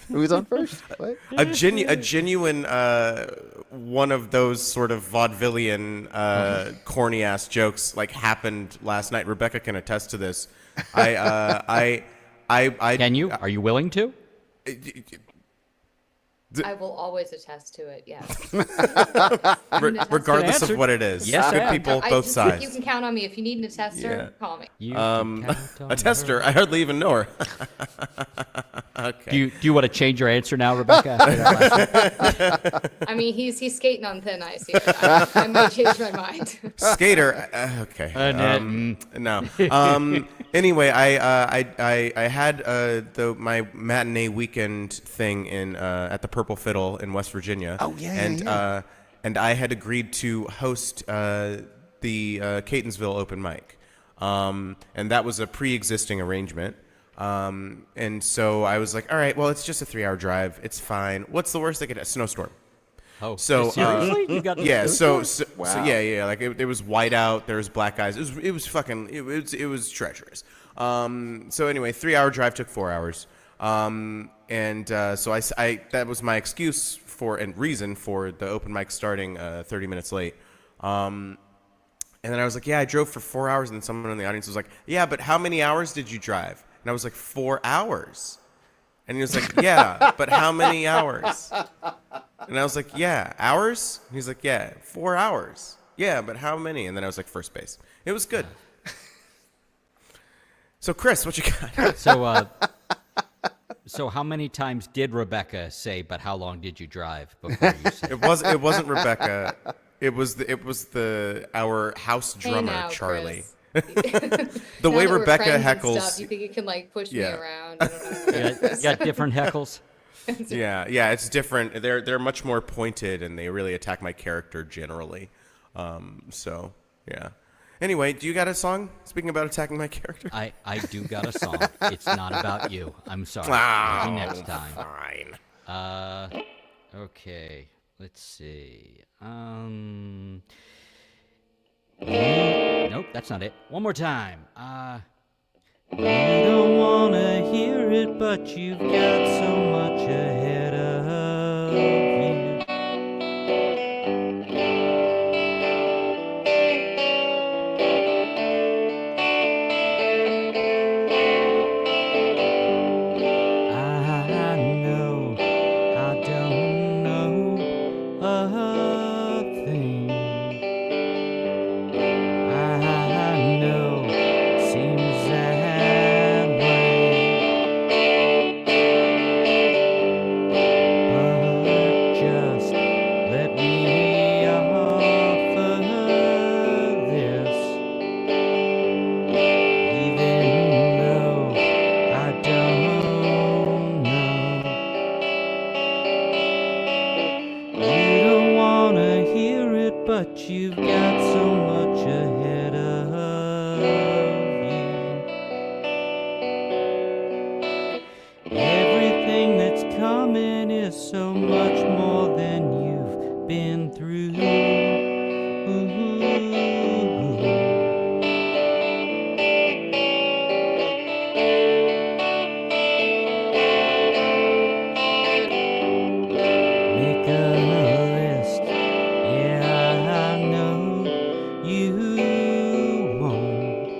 Who's on first? What? A genuine one of those sort of vaudevillian, corny ass jokes like happened last night. Rebecca can attest to this. I Can you? Are you willing to? I will always attest to it. Yes. regardless answer. of what it is. Yes, Good I am. people, I both just- sides. You can count on me. If you need an attester, Yeah. call me. You can count on A tester. her. I hardly even know her. Okay. Do you want to change your answer now, Rebecca? after that last- I mean, he's skating on thin ice here. I might change my mind. Skater. Okay. No. Anyway, I had my matinee weekend thing in at the Purple Fiddle in West Virginia. Oh, yeah, and yeah. And I had agreed to host the Catonsville open mic, and that was a pre-existing arrangement. And so I was like, all right, well, it's just a 3-hour drive. It's fine. What's the worst that could happen? Snowstorm. Oh, So, seriously? You got Yeah, so Wow. yeah, like it was white out. There was black guys. It was treacherous. So anyway, 3-hour drive took 4 hours. And so I that was my excuse for and reason for the open mic starting 30 minutes late. And then I was like, yeah, I drove for 4 hours. And then someone in the audience was like, yeah, but how many hours did you drive? And I was like, 4 hours. And he was like, yeah, but how many hours? And I was like, yeah, hours? And he's like, yeah, 4 hours. Yeah, but how many? And then I was like, first base. It was good. So, Chris, what you got? So how many times did Rebecca say, but how long did you drive before you said? It wasn't Rebecca. It was our house Hey drummer, now, Charlie. Chris. The Now way that we're Rebecca friends and heckles. stuff, you think you can like push Yeah. me around? I don't know. You got different heckles? Yeah, it's different. They're much more pointed, and they really attack my character generally. So yeah. Anyway, do you got a song? Speaking about attacking my character. I do got a song. It's not about you. I'm sorry. Oh, Maybe next time. Fine. Okay. Let's see. Nope, that's not it. One more time. You don't wanna hear it, but you've got so much ahead of you. I know I don't know a thing. I know seems that way, but just let me offer this, even though I don't know. You don't wanna hear it, but you've got so much ahead of you. Everything that's coming is so much more than you've been through. Ooh. Make a list. Yeah, I know you won't.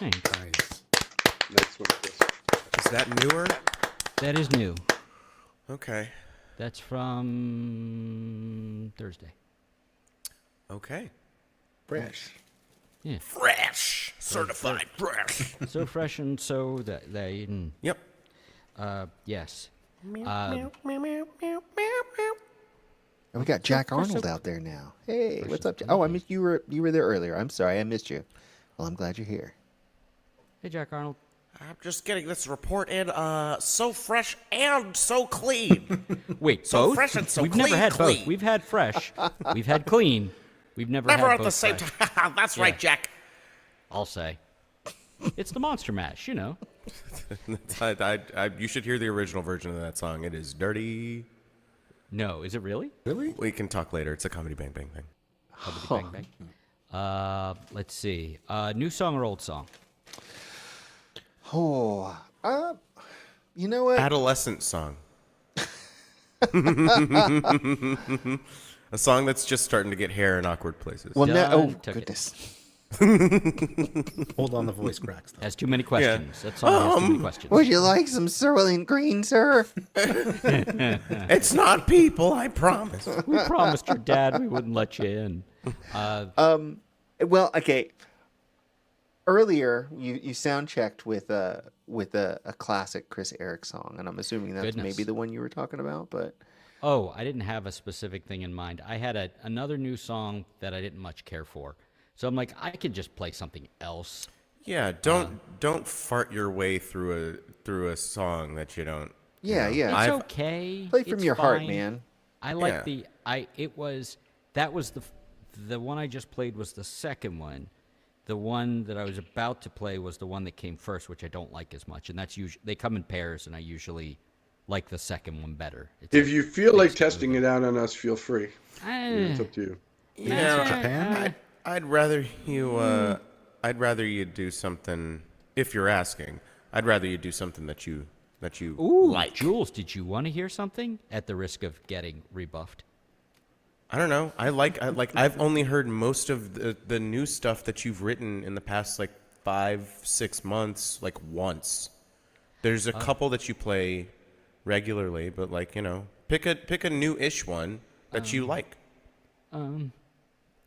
Thanks. Nice. Nice one, Chris. Is that newer? That is new. Okay. That's from Thursday. Okay. Fresh. Yeah. Fresh. Certified fresh. So fresh and so that they. Yep. Yes. And we got Jack Arnold out there now. Hey, what's up? Oh, I missed you. Were there earlier. I'm sorry, I missed you. Well, I'm glad you're here. Hey, Jack Arnold. I'm just getting this report in. So fresh and so clean. Wait, So both? fresh and so We've never clean, had clean. both. We've had fresh. We've had clean. We've never Never had at both the same fresh, time. That's right, Jack. I'll say. It's the Monster Mash, you know. You should hear the original version of that song. It is dirty. No, is it really? Really? We can talk later. It's a comedy bang bang thing. Bang Bang. Let's see. New song or old song? Oh, you know what? Adolescent song. A song that's just starting to get hair in awkward places. Well, now, oh Done. Took it. goodness. Hold on, the voice cracks. Though. Has too many questions. That song has too many questions. Would you like some Cerulean Green, sir? It's not people, I promise. We promised your dad we wouldn't let you in. Well, okay. Earlier, you sound checked with a classic Chris Eric song, and I'm assuming that's Goodness. maybe the one you were talking about. But Oh, I didn't have a specific thing in mind. I had another new song that I didn't much care for. So I'm like, I could just play something else. Yeah, don't fart your way through a song that you don't. yeah, It's yeah, I've- okay. play from It's your heart, fine. man. I like Yeah. that was the one I just played was the second one. The one that I was about to play was the one that came first, which I don't like as much, and that's usually they come in pairs, and I usually like the second one better. It's If you feel like testing it out on us, feel free. It's up to you. Yeah, Japan? I'd rather you do something. If you're asking, I'd rather you do something that you Ooh, like. Jules, did you want to hear something? At the risk of getting rebuffed. I don't know. I've only heard most of the new stuff that you've written in the past like 5-6 months, like once. There's a couple that you play regularly, but like, pick a new-ish one that you like.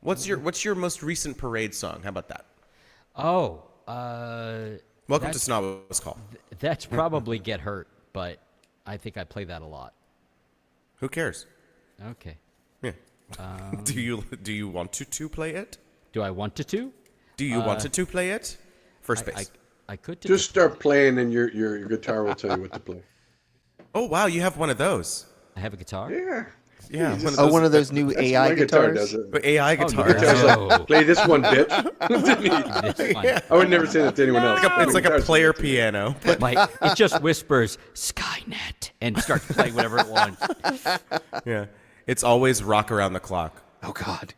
What's your most recent parade song? How about that? Oh, Welcome to Snobba's Call. that's probably Get Hurt, but I think I play that a lot. Who cares? Okay. Yeah. Do you want to play it? Do I want to? Do you want to play it? First base. I could do Just start playing, and your guitar will tell you what to play. Oh wow, you have one of those. I have a guitar. Yeah. Yeah. Oh, one of those new That's AI my guitar guitars. does it. But AI guitar. No. Play this one, bitch. To me. This one. I would never say that to anyone else. It's like a Guitars- player piano. But It just whispers Skynet and starts playing whatever it wants. yeah, it's always rock around the clock. Oh God.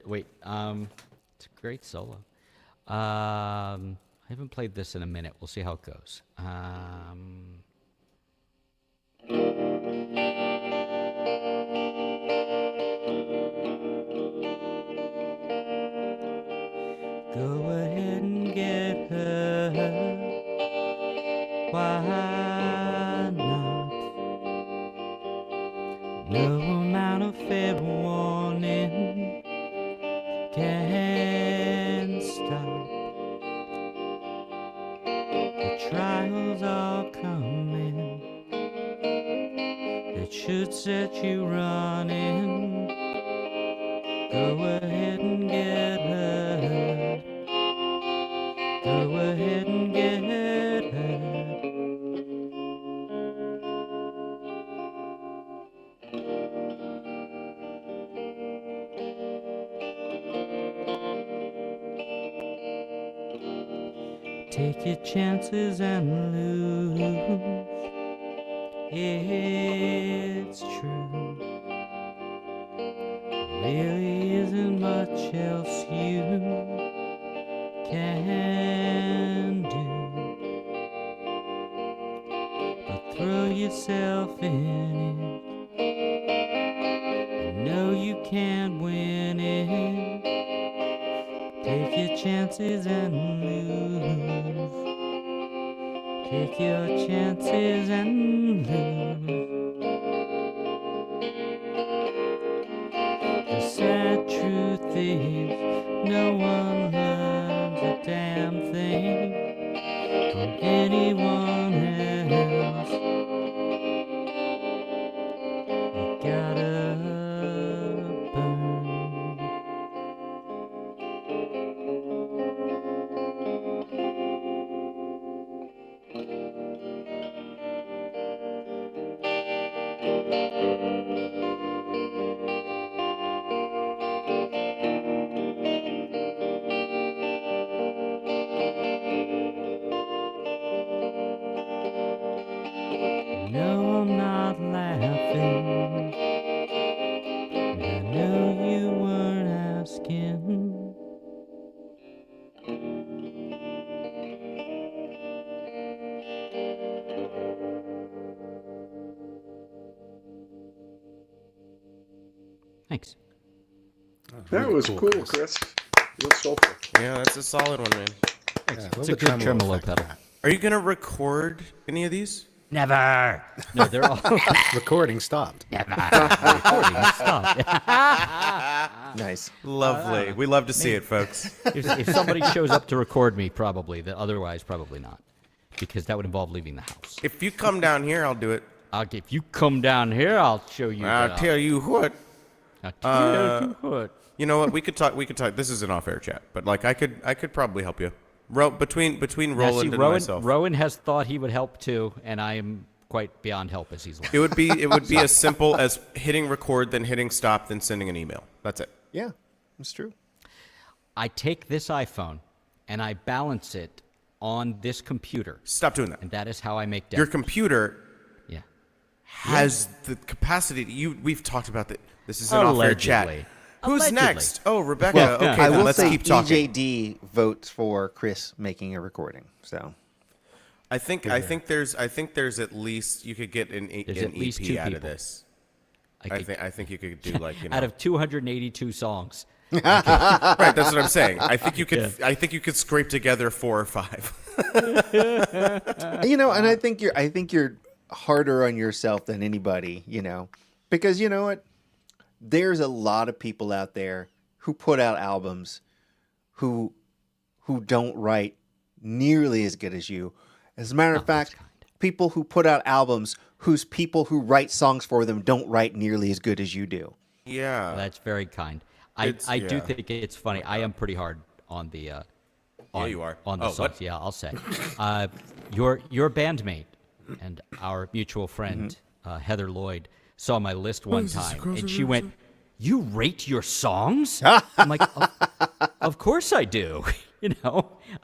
Wait, it's a great solo. I haven't played this in a minute. We'll see how it goes. Go ahead and get her. Why not? No amount of fair warning can stop. The trials are coming. It should set you running. Go ahead and get her. Go ahead and get her. Take your chances and lose. It's true. Really isn't much else you can do but throw yourself in it. I know you can can't win it. Take your chances and lose. Take your chances and lose. The sad truth is, no one learns a damn thing from anyone else. You gotta burn. No, I'm not laughing. And I know you weren't asking. Thanks. That was cool, Chris. Real soulful. Yeah, that's a solid one, man. It's a good tremolo pedal. Are you gonna record any of these? Never. No, they're all Recording stopped. never. Recording stopped. Nice. Lovely. We love to see it, folks. If somebody shows up to record me, probably. Otherwise, probably not, because that would involve leaving the house. If you come down here, I'll do it. If you come down here, I'll show you. I'll tell you what. I'll tell you what. You know what? We could talk. This is an off-air chat, but like I could probably help you. Between Now, Roland see, and Rowan, myself. Rowan has thought he would help too, and I am quite beyond help as he's learned. It would be as simple as hitting record, then hitting stop, then sending an email. That's it. Yeah, it's true. I take this iPhone and I balance it on this computer, Stop doing that. and that is how I make Your demos. computer Yeah. has the capacity. We've talked about that. This is an off-air chat. Allegedly. Who's Allegedly. next? Oh, Rebecca. Well, okay, I then will let's say keep talking. EJD votes for Chris making a recording. So I think there's at least you could get an at least EP two out of people. this. I could- I think you could do like out of 282 songs. right. That's what I'm saying. I think you could. I think you could scrape together 4 or 5. and I think you're harder on yourself than anybody. Because you know what, there's a lot of people out there who put out albums who don't write nearly as good as you. As a matter of fact, people who put out albums whose people who write songs for them don't write nearly as good as you do. Yeah. That's very kind. I do think it's funny. I am pretty hard on the. You are. on the Oh, songs. what? Yeah, I'll say. Your bandmate and our mutual friend Heather Lloyd saw my list one time, and she went, "You rate your songs?" I'm like, "Of course I do."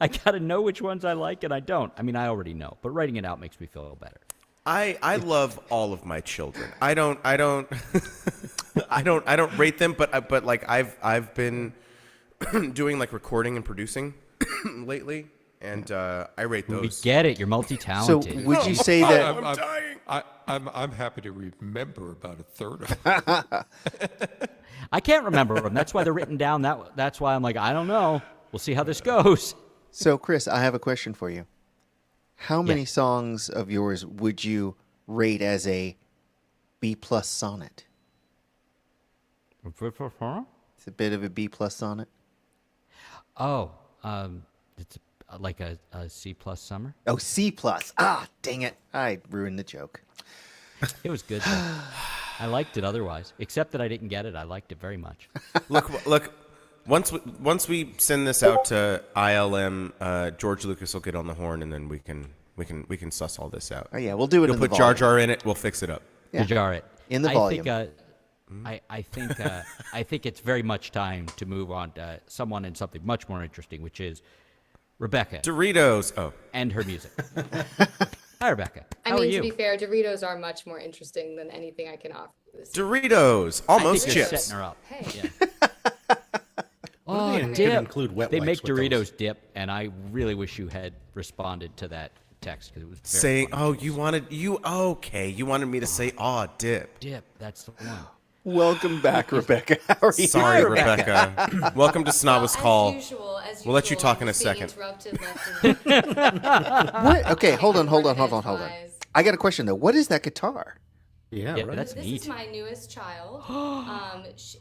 I got to know which ones I like and I don't. I mean, I already know, but writing it out makes me feel better. I love all of my children. I don't I don't rate them, but like I've been doing like recording and producing lately, and I rate We those. get it. You're So multi-talented. would you say that? I'm dying. I'm happy to remember about a third of them. I can't remember them. That's why they're written down. That's why I'm like, I don't know. We'll see how this goes. So Chris, I have a question for you. How many Yeah. songs of yours would you rate as a B+ sonnet? It's a bit of a B+ sonnet. Oh, it's like a C+ summer. Oh, C+. Ah, dang it. I ruined the joke. It was good, though. I liked it otherwise. Except that I didn't get it. I liked it very much. Look. Once we send this out to ILM, George Lucas will get on the horn, and then we can suss all this out. Oh, yeah, we'll do it You'll in the put Jar volume. Jar in it. We'll fix it up. Yeah. To jar it. In the volume. I think it's very much time to move on to someone and something much more interesting, which is Rebecca Doritos. Oh, and her music. Hi, Rebecca. I How are mean, you? to be fair, Doritos are much more interesting than anything I can offer. Doritos. I Almost think you're chips. setting her up. Hey. Yeah. Oh, They could dip. include wet They wipes make with Doritos those. dip, and I really wish you had responded to that text because it was very Saying, funny. oh, you wanted me to say, aw, dip. Dip. That's the one. Welcome back, Rebecca. How are you? Sorry, Rebecca. Welcome to Snobba's Call. As usual, We'll let you talk in a I'm being second. interrupted left and right. What? Okay, hold on. Organized-wise. I got a question though. What is that guitar? Yeah, Yeah, right. that's This neat. is my newest child.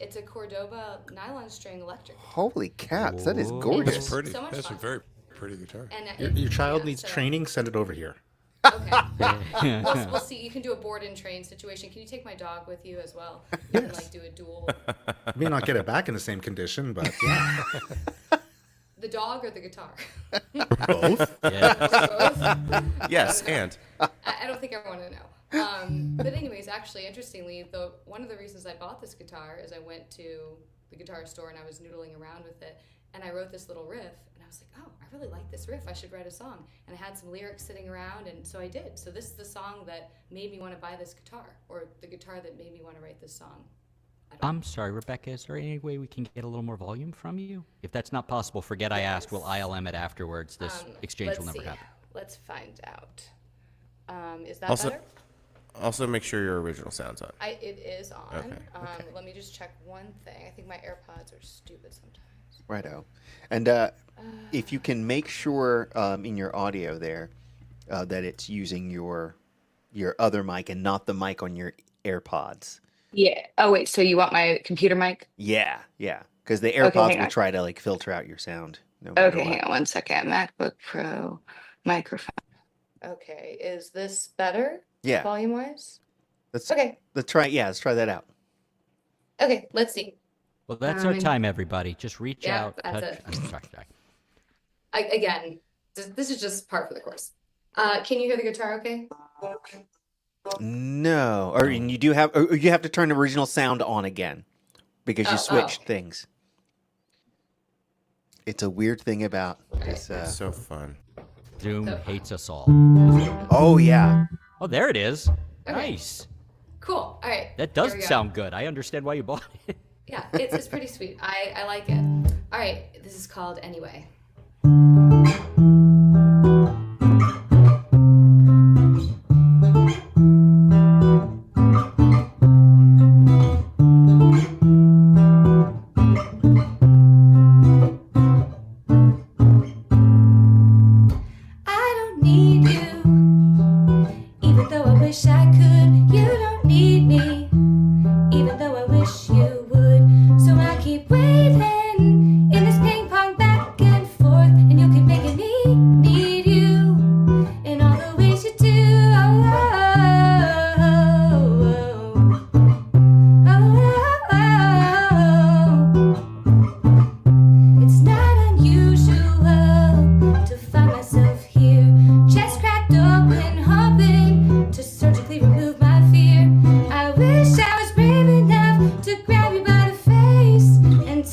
It's a Cordoba nylon string electric. Holy cats, that is Whoa. gorgeous. That's pretty. So much That's fun. a very pretty guitar. And Your child yeah, needs so- training. Send it over here. Okay. We'll see. You can do a board and train situation. Can you take my dog with you as well? You can like do a duel. May not get it back in the same condition, but yeah. The dog or the guitar? Both. Yeah. Both? Yes, and I don't think I want to know. But anyways, actually, interestingly, one of the reasons I bought this guitar is I went to the guitar store and I was noodling around with it, and I wrote this little riff, and I was like, oh, I really like this riff. I should write a song. And I had some lyrics sitting around, and so I did. So this is the song that made me want to buy this guitar, or the guitar that made me want to write this song. I'm sorry, Rebecca. Is there any way we can get a little more volume from you? If that's not possible, forget I asked. We'll ILM it afterwards. This exchange Let's will never see. happen. Let's find out. Is that Also- better? also make sure your original sound's on. It is on. Okay, Let me just check one thing. I think my AirPods are stupid sometimes. Righto. And if you can make sure in your audio there that it's using your other mic and not the mic on your AirPods. Yeah. Oh wait. So you want my computer mic? Yeah. Because the AirPods hang will on. try to like filter out your sound. No matter Okay, what. hang on one second. MacBook Pro microphone. Okay, is this better? Yeah. Volume wise? Let's Okay. let's try that out. Okay, let's see. Well, that's our Um, time, everybody. Just reach yeah, out. that's touch. it. I'm sorry. Again, this is just part for the course. Can you hear the guitar okay? No. Or and you do have or you have to turn the original sound on again because you Oh, switched oh. things. It's a weird thing about this. It's so fun. Zoom So- hates us all. Oh yeah. Oh, there it is. Okay. Nice. Cool. All right. That here does we go. sound good. I understand why you bought it. Yeah, it's pretty sweet. I like it. All right, this is called Anyway. I don't need you, even though I wish I could. You don't need me, even though I wish you would. So I keep waiting in this ping pong back and forth, and you'll keep making me need you in all the ways you do. It's not unusual to find myself here, chest cracked open, hoping to surgically remove my fear. I wish I was brave enough to grab you by the face and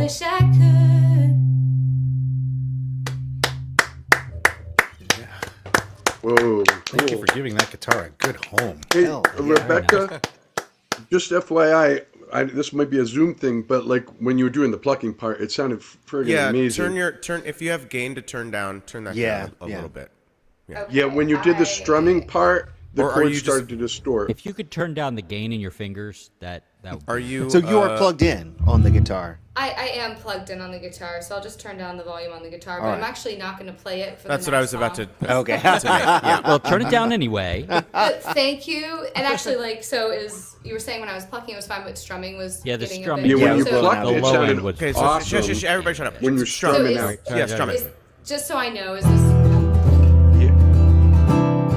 wish I could. Whoa, Thank you cool. for giving that guitar a good home. Hey, Hell, yeah. Rebecca, just FYI, this might be a Zoom thing, but like when you were doing the plucking part, it sounded friggin' Yeah, amazing. turn if you have gain to turn down, turn that Yeah, down a yeah. little bit. Yeah, when you did the strumming part, the Or are chords you just- started to distort. If you could turn down the gain in your fingers, that would Are be- you? So you are plugged in on the guitar. I am plugged in on the guitar, so I'll just turn down the volume on the guitar. But All I'm right. actually not going to play it for That's the what I next was about to. song. Okay. Yeah. Well, turn it down anyway. But thank you. And actually, like, so is you were saying when I was plucking, it was fine, but strumming was Yeah, the getting strumming- a bit. Yeah, when you so- plucked the it, low sounded end would- Okay, so awesome. everybody shut up. When you're Strum. strumming So out. is- Yeah, strumming. Is, just so I know, is this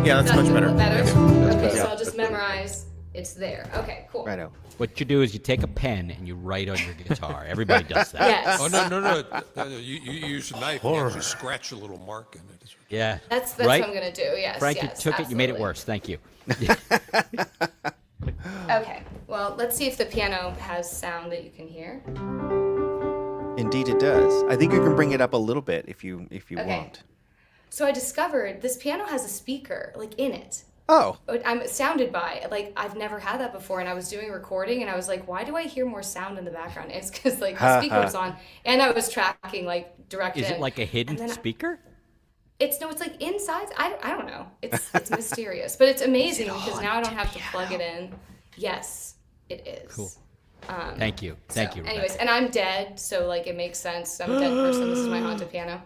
Yeah, that's much better. Better? Yeah. Okay, so I'll just memorize. It's there. Okay, cool. Righto. What you do is you take a pen and you write on your guitar. Everybody does that. Yes. Oh, no. You use a knife and actually scratch a little mark in it. Yeah. That's right? what I'm gonna do. Yes. Frank, yes, you took it. You made it absolutely. worse. Thank you. Okay. Well, let's see if the piano has sound that you can hear. Indeed, it does. I think you can bring it up a little bit if you Okay. want. So I discovered this piano has a speaker like in it. Oh, I'm sounded by. Like, I've never had that before, and I was doing a recording, and I was like, why do I hear more sound in the background? It's because, like, the speaker was on, and I was tracking, like, direct Is in. it like a hidden And then speaker? it's like inside. I don't know. It's mysterious, but it's amazing because now I don't have to plug it in. Yes, it is. Cool. Thank you. Thank you. Rebecca. Anyways, and I'm dead, so like it makes sense. I'm a dead person. This is my haunted piano.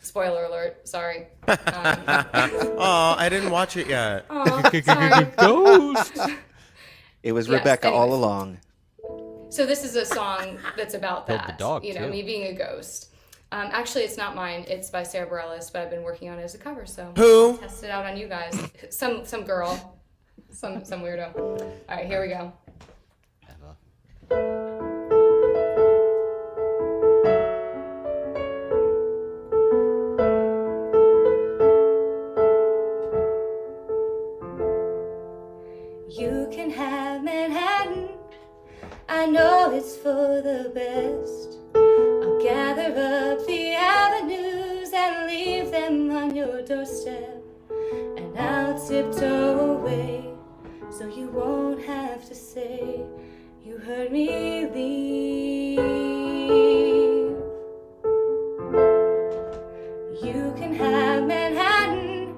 Spoiler alert. Sorry. Oh, I didn't watch it yet. Sorry. Ghost. it was Yes, Rebecca all anyways. along. So this is a song that's about Killed that. the dog, you know, too. me being a ghost. Actually, it's not mine. It's by Sarah Bareilles, but I've been working on it as a cover. So Who? I'll test it out on you guys. Some girl, some weirdo. All right, here we go. You can have Manhattan. I know it's for the best. I'll gather up the avenues and leave them on your doorstep. And I'll tiptoe away so you won't have to say you heard me leave. You can have Manhattan.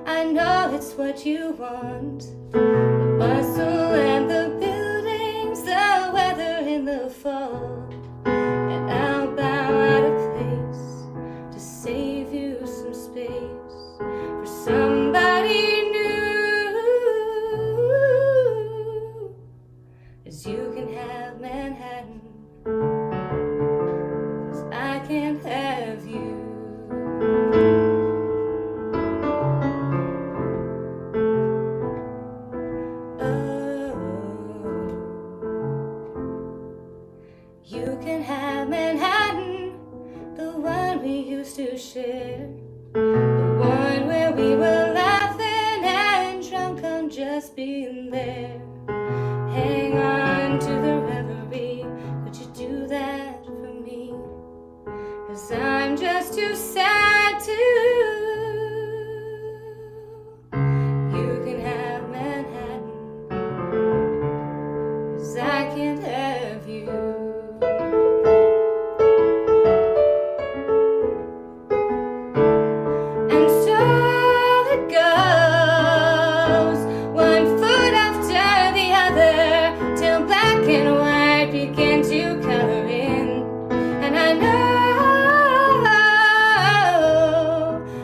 I know it's what you want. The bustle and the buildings, the weather in the fall. And I'll bow out of place to save you some space for somebody new. 'Cause you can have Manhattan, 'cause I can't have you. You can have Manhattan, the one we used to share, the one where we were laughing and drunk on just being there. Hang on to the reverie, could you do that for me? 'Cause I'm just too sad to. You can have Manhattan, 'cause I can't have you. And so it goes, one foot after the other, till black and white begin to color in. And I know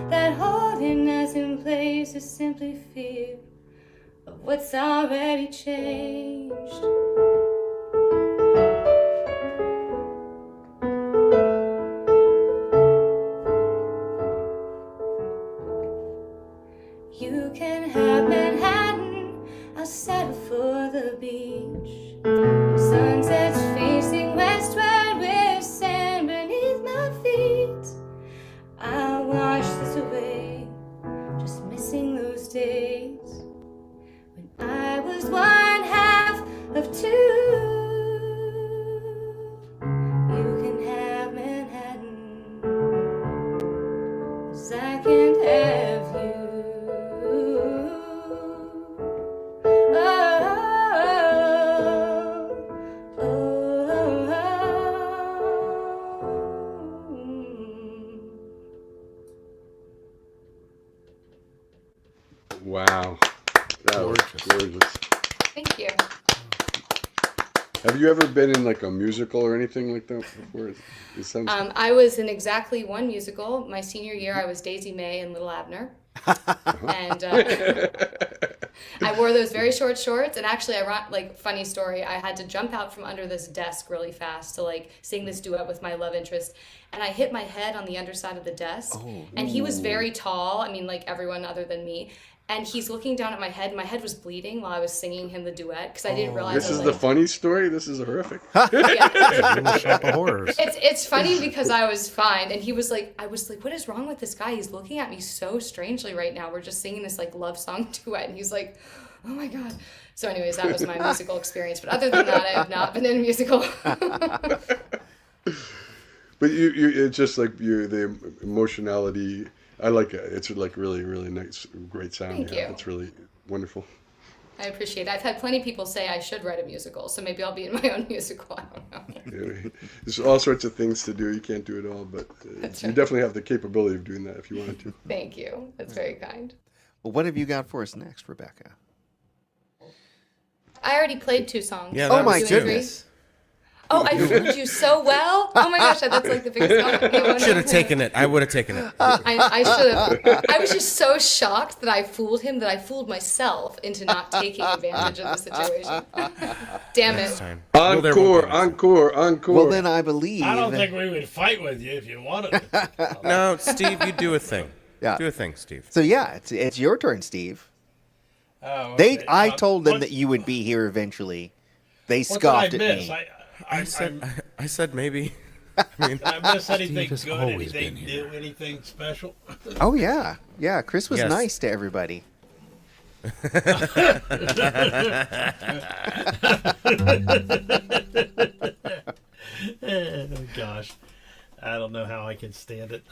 that holding us in place is simply fear of what's already changed. You can have Manhattan, I'll settle for the beach. Sunsets facing westward with sand beneath my feet. I'll wash this away, just missing those days when I was one half of two. Wow. That was gorgeous. Thank you. Have you ever been in like a musical or anything like that before? It sounds. I was in exactly one musical. My senior year, I was Daisy May in Little Abner. And I wore those very short shorts. And actually, funny story, I had to jump out from under this desk really fast to like sing this duet with my love interest. And I hit my head on the underside of the desk. Oh, and he was very tall. I mean, like everyone other than me. And he's looking down at my head. My head was bleeding while I was singing him the duet because I didn't realize. This is the funny story. This is horrific. Little Shop of Horrors. It's funny because I was fine, and he was like, I was like, what is wrong with this guy? He's looking at me so strangely right now. We're just singing this like love song duet, and he's like, oh my god. So, anyways, that was my musical experience. But other than that, I have not been in a musical. But it's just like the emotionality. I like it. It's like really, really nice, great sound. Thank you. It's really wonderful. I appreciate it. I've had plenty of people say I should write a musical, so maybe I'll be in my own musical. I don't know. There's all sorts of things to do. You can't do it all, but you definitely have the capability of doing that if you wanted to. Thank you. That's very kind. Well, what have you got for us next, Rebecca? I already played 2 songs. Yeah, Oh that my was goodness. Oh, I fooled you so well. Oh my gosh, that's like the biggest compliment. Should have taken it. I would have taken it. I should have. I was just so shocked that I fooled him that I fooled myself into not taking advantage of the situation. Damn Next it. time. Well, there won't Encore. Well, then I believe. I don't think we would fight with you if you wanted to. be. No, Steve, you do a thing. Yeah. Do a thing, Steve. So yeah, it's your turn, Steve. Oh, okay. I told them that you would be here eventually. They What scoffed did I at miss? me. I said maybe. I mean, Did I miss anything has good? always Anything been here. new? Anything special? Oh yeah. Chris was Yes. nice to everybody. Oh gosh, I don't know how I can stand it.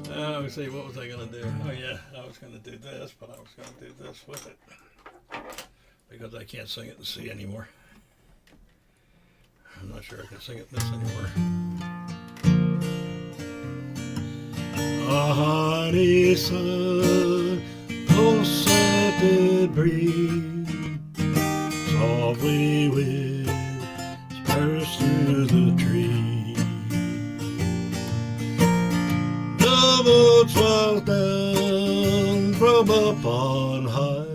Let's see, what was I gonna do? Oh yeah, I was gonna do this, but I was gonna do this with it because I can't sing it in C anymore. I'm not sure I can sing it in this anymore. A honey sun, oh scented breeze, softly whispers through the trees. The moon smiles down from up on high.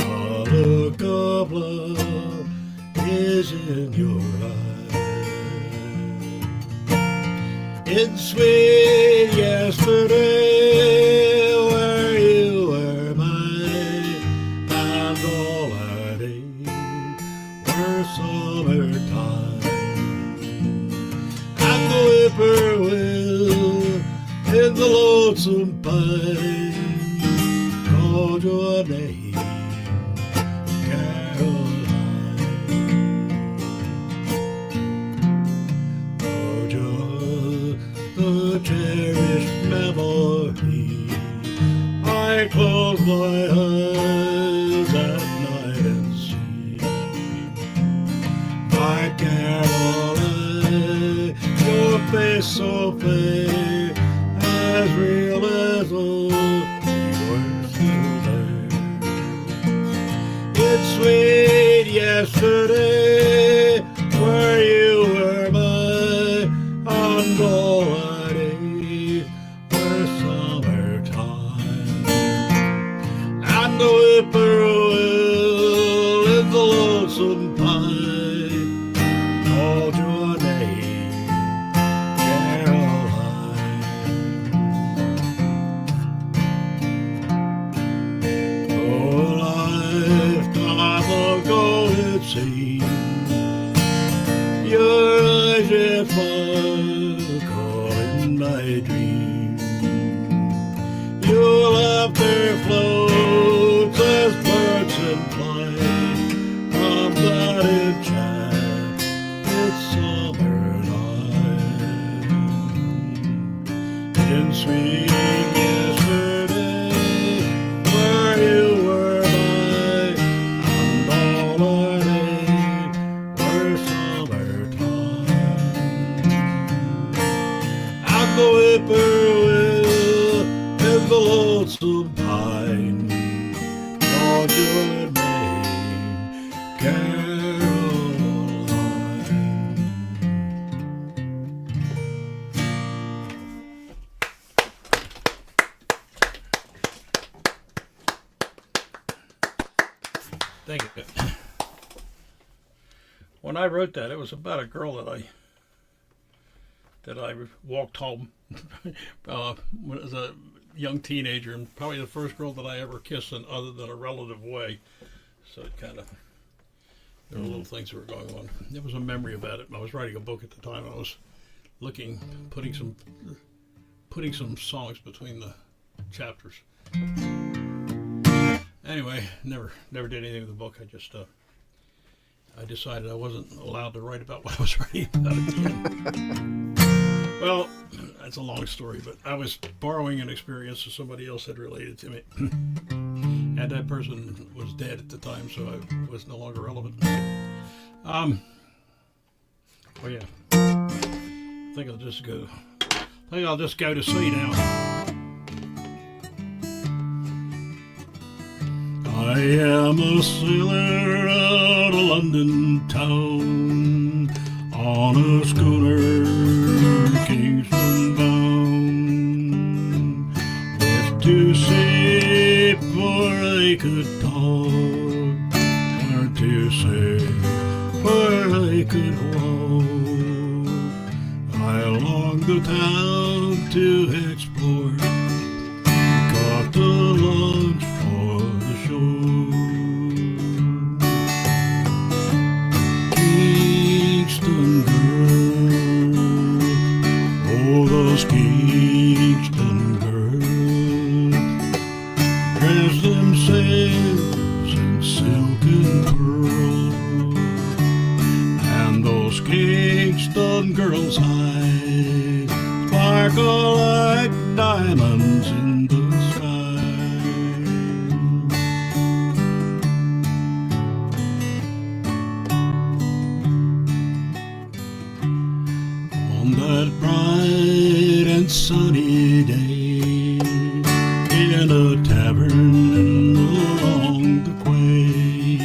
A look of love is in your eyes. It's sweet yesterday where you were mine, and all I need were summertime. And the whippoorwill in the lonesome pine called your name, Caroline. Oh, just the cherished memory. I close my eyes at night and see my Caroline, your face so fair, as real as though we were still there. It's sweet yesterday where you were mine, and all I need were summertime. And the whippoorwill in the lonesome pine called your name, Caroline. Oh, a lifetime ago it seemed, your eyes yet sparkle in my dream. Your laughter floats as birds in flight from that enchanted summer night. In sweet yesterday, where you were mine, and all I need were summertime. And the whippoorwill when I wrote that, it was about a girl that I walked home when I was a young teenager, and probably the first girl that I ever kissed in other than a relative way. So it kind of, there were little things that were going on. There was a memory about it. I was writing a book at the time. I was putting some songs between the chapters. Anyway, never did anything with the book. I decided I wasn't allowed to write about what I was writing about at the end. Well, that's a long story, but I was borrowing an experience that somebody else had related to me. And that person was dead at the time, so I was no longer relevant. Oh yeah. I think I'll just go to sea now. I am a sailor out of London town on a schooner Kingston bound, with to sea where I could talk, or to say where I could walk. I longed the town to explore, got the lunch for the shore. Kingston girl, oh those Kingston girls, dress themselves in silk and pearl, and those Kingston girls' eyes sparkle like diamonds in the sky. On that bright and sunny day, in a tavern along the quay,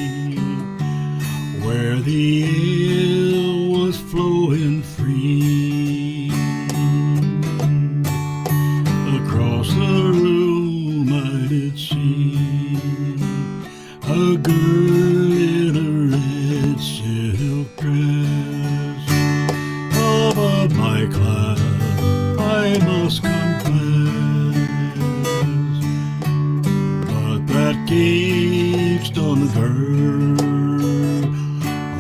where the ale was flowing free, across the room I did see a girl in a red silk dress, of my class I must confess. But that Kingston girl,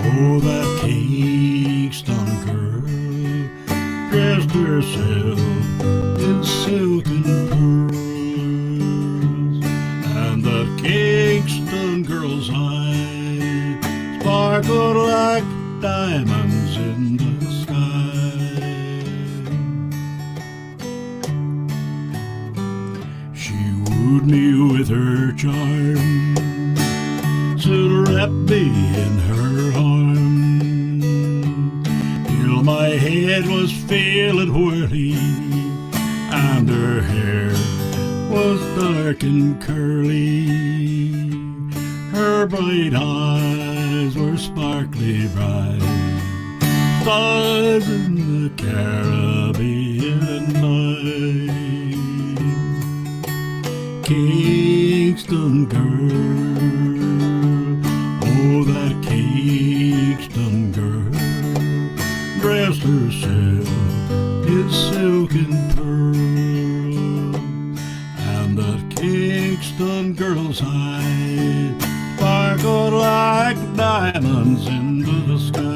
oh that Kingston girl, dressed herself in silk and pearls, and that Kingston girl's eyes sparkled like diamonds in the sky. She wooed me with her charm, to wrap me in her arms, till my head was feeling whirly, and her hair was dark and curly. Her bright eyes were sparkly bright, stars in the Caribbean night. Kingston girl, oh that Kingston girl, dressed herself in silk and pearl, and that Kingston girl's eyes sparkled like diamonds in the sky.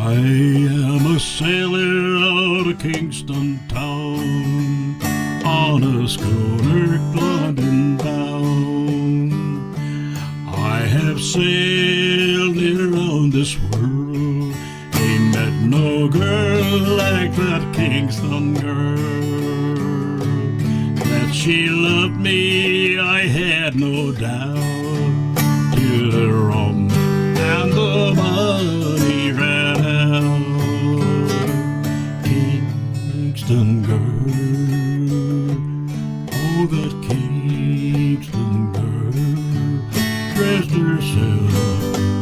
I am a sailor out of Kingston town, on a schooner London bound. I have sailed around this world, ain't met no girl like that Kingston girl. That she loved me, I had no doubt, till the rum and the money ran out. Kingston girl, oh that Kingston girl, dressed herself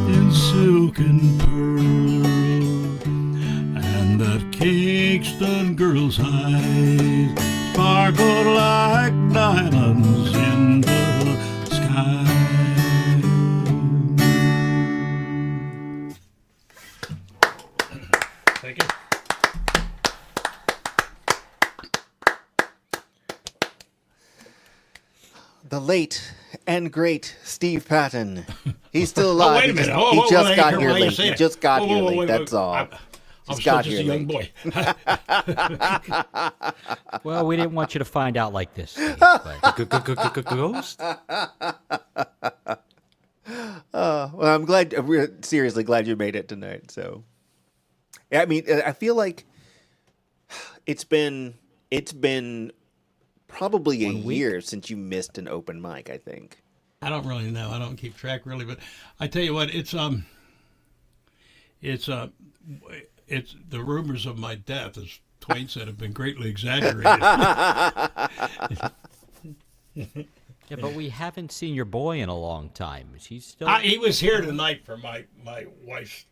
in silk and pearl, and that Kingston girl's eyes sparkled like diamonds in the sky. late and great Steve Patton. He's still alive. wait a minute. He just got Why here you late. say He that? just got Whoa, here whoa, late. wait, That's wait. all. I'm He's still got just here a young late. boy. Well, we didn't want you to find out like this, Steve, but Ghost? Well, I'm glad. We're seriously glad you made it tonight. So, I mean, I feel like it's been probably a year since you missed an open mic. I think. I don't really know. I don't keep track really, but I tell you what, it's the rumors of my death, as Twain said, have been greatly exaggerated. yeah, but we haven't seen your boy in a long time. Is he still? He was here tonight for my wife's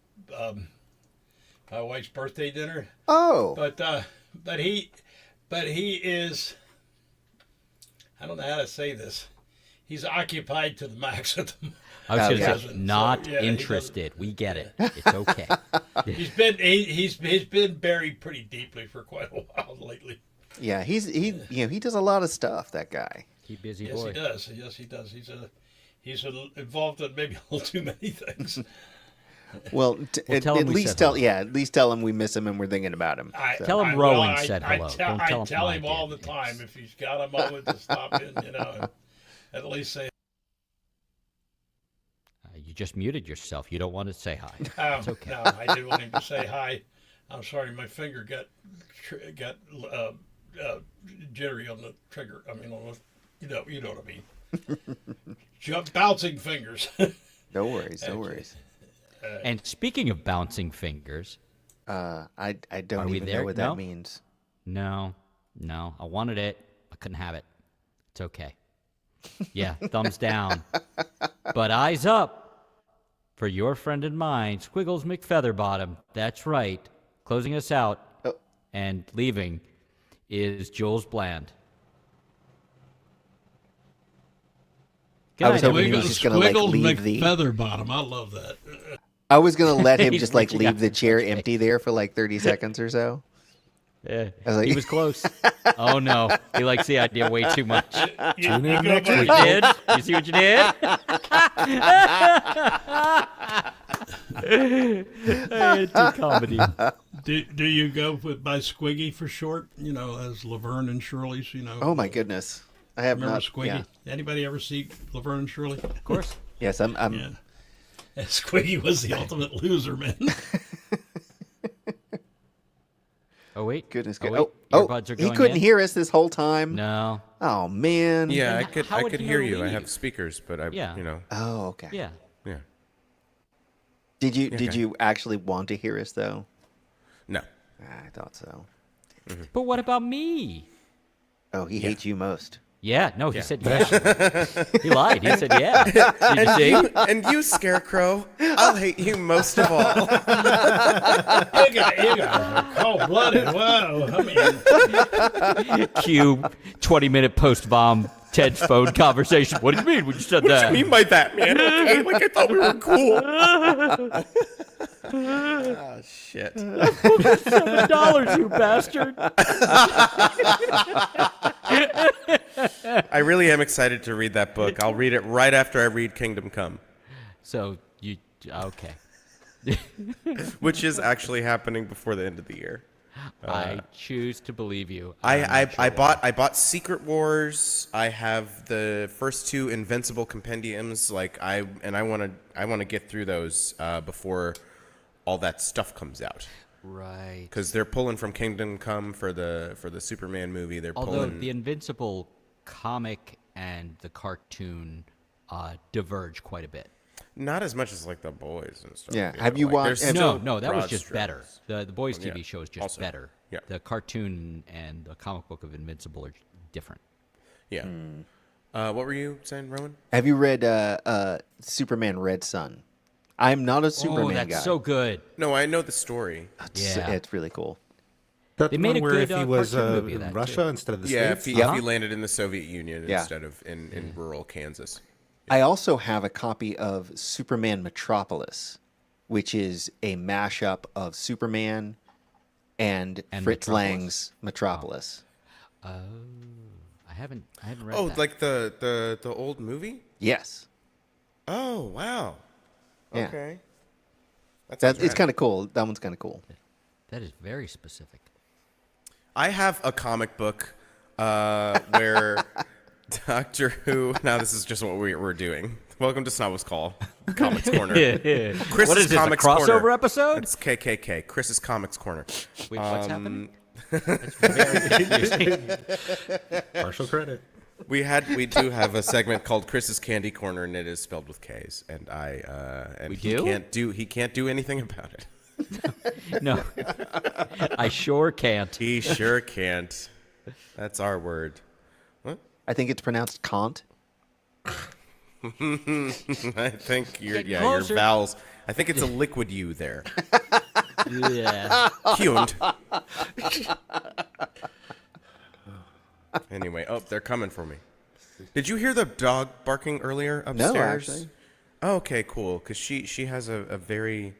birthday dinner. Oh, But he is. I don't know how to say this. He's occupied to the max at the moment. I was yeah. going to say, not So, yeah, he interested. We get it. It's okay. He's been buried pretty deeply for quite a while lately. yeah. He does a lot of stuff. That guy. He busy Yes, boy. he does. Yes, he does. He's involved in maybe a little too many things. Well, tell him at we least said tell hello. at least tell him we miss him and we're thinking about him. Tell him Rowan said hello. Don't I tell him tell I him all did. the time if he's got a moment to stop in, at least say. You just muted yourself. You don't want to say hi. It's okay. No, I did want him to say hi. I'm sorry, my finger got jittery on the trigger. I mean, you know what I mean. Bouncing fingers. No worries. No worries. And speaking of bouncing fingers, I don't Are we even there? know what No? that means. no, I wanted it. I couldn't have it. It's okay. Yeah, thumbs down. But eyes up for your friend and mine, Squiggles McFeatherbottom. That's right. Closing us out and leaving is Jules Bland. Good I was night, hoping he everybody. was just gonna like Squiggled leave the. McFeatherbottom. I love that. I was gonna let him He's just like like, leave yeah, the chair empty there for like 30 seconds or so. Yeah, I was like- he was close. Oh no, he likes the idea way too much. Tune in go next by- week. You did? You see what you did? It's a comedy. Do you go by Squiggy for short? As Laverne and Shirley's. Oh my goodness, I have Remember not. Squiggy? Yeah. Anybody ever see Laverne and Shirley? Of course. Yes, I'm. Yeah. And Squiggy was the ultimate loser, man. Oh wait. Goodness. Oh, Oh, wait. Earbuds are he going couldn't in? hear us this whole time. No. Oh man. Yeah, I Then could how I would could he hear know you. I leave? have speakers, but Yeah. Oh, okay. Yeah. yeah. Did you Okay. actually want to hear us though? No. I thought so. But what about me? Oh, he hates you most. Yeah. No, he said yeah. He lied. He said yeah. Did you see? And you, Scarecrow, I'll hate you most of all. You guys are cold-blooded. Whoa. I mean, Cue 20-minute post-bomb Ted's phone conversation. What do you mean when you said What that? do you mean by that, man? Okay, like I thought we were cool. Oh, shit. $7, you bastard. I really am excited to read that book. I'll read it right after I read Kingdom Come, So you okay? which is actually happening before the end of the year. I choose to believe you. I bought Secret Wars. I have the first two Invincible compendiums. I want to get through those before all that stuff comes out. Right. Because they're pulling from Kingdom Come for the Superman movie. They're Although pulling. the Invincible comic and the cartoon diverge quite a bit. Not as much as like the boys and stuff. Yeah. you Have know, you like, watched- there's No, still that was broad just better. strokes. The boys Yeah, TV show is just also. better. Yeah. The cartoon and the comic book of Invincible are different. Yeah. What were you saying, Rowan? Have you read Superman Red Sun? I'm not a Superman that's guy. so good. No, I know the story. Yeah. It's really cool. That They made one a where good, if he was cartoon movie of in that, Russia too. instead of the Yeah, States. if he landed in the Soviet Union Yeah. instead of in rural Kansas. I also have a copy of Superman Metropolis, which is a mashup of And Superman and Fritz Metropolis. Lang's Metropolis. I haven't read Oh, that. like the old movie? Yes. Oh, wow. Yeah. Okay. It's kind of cool. That one's kind of cool. That is very specific. I have a comic book where Doctor Who. Now this is just what we're doing. Welcome to Snob's Call, Comics Corner. Chris's What is this, a Comics crossover Corner. episode? It's KKK. Chris's Comics Corner. Wait, what's happening? That's very confusing. Partial credit. We do have a segment called Chris's Candy Corner, and it is spelled with K's. And We he do? can't do anything about it. No, I sure can't. He sure can't. That's our word. I think it's pronounced Kant. I think your closer. vowels. I think it's a liquid U there. Yeah. Cuned. Anyway, they're coming for me. Did you hear the dog barking earlier upstairs? No, actually. Oh, okay, cool. Because she has a very,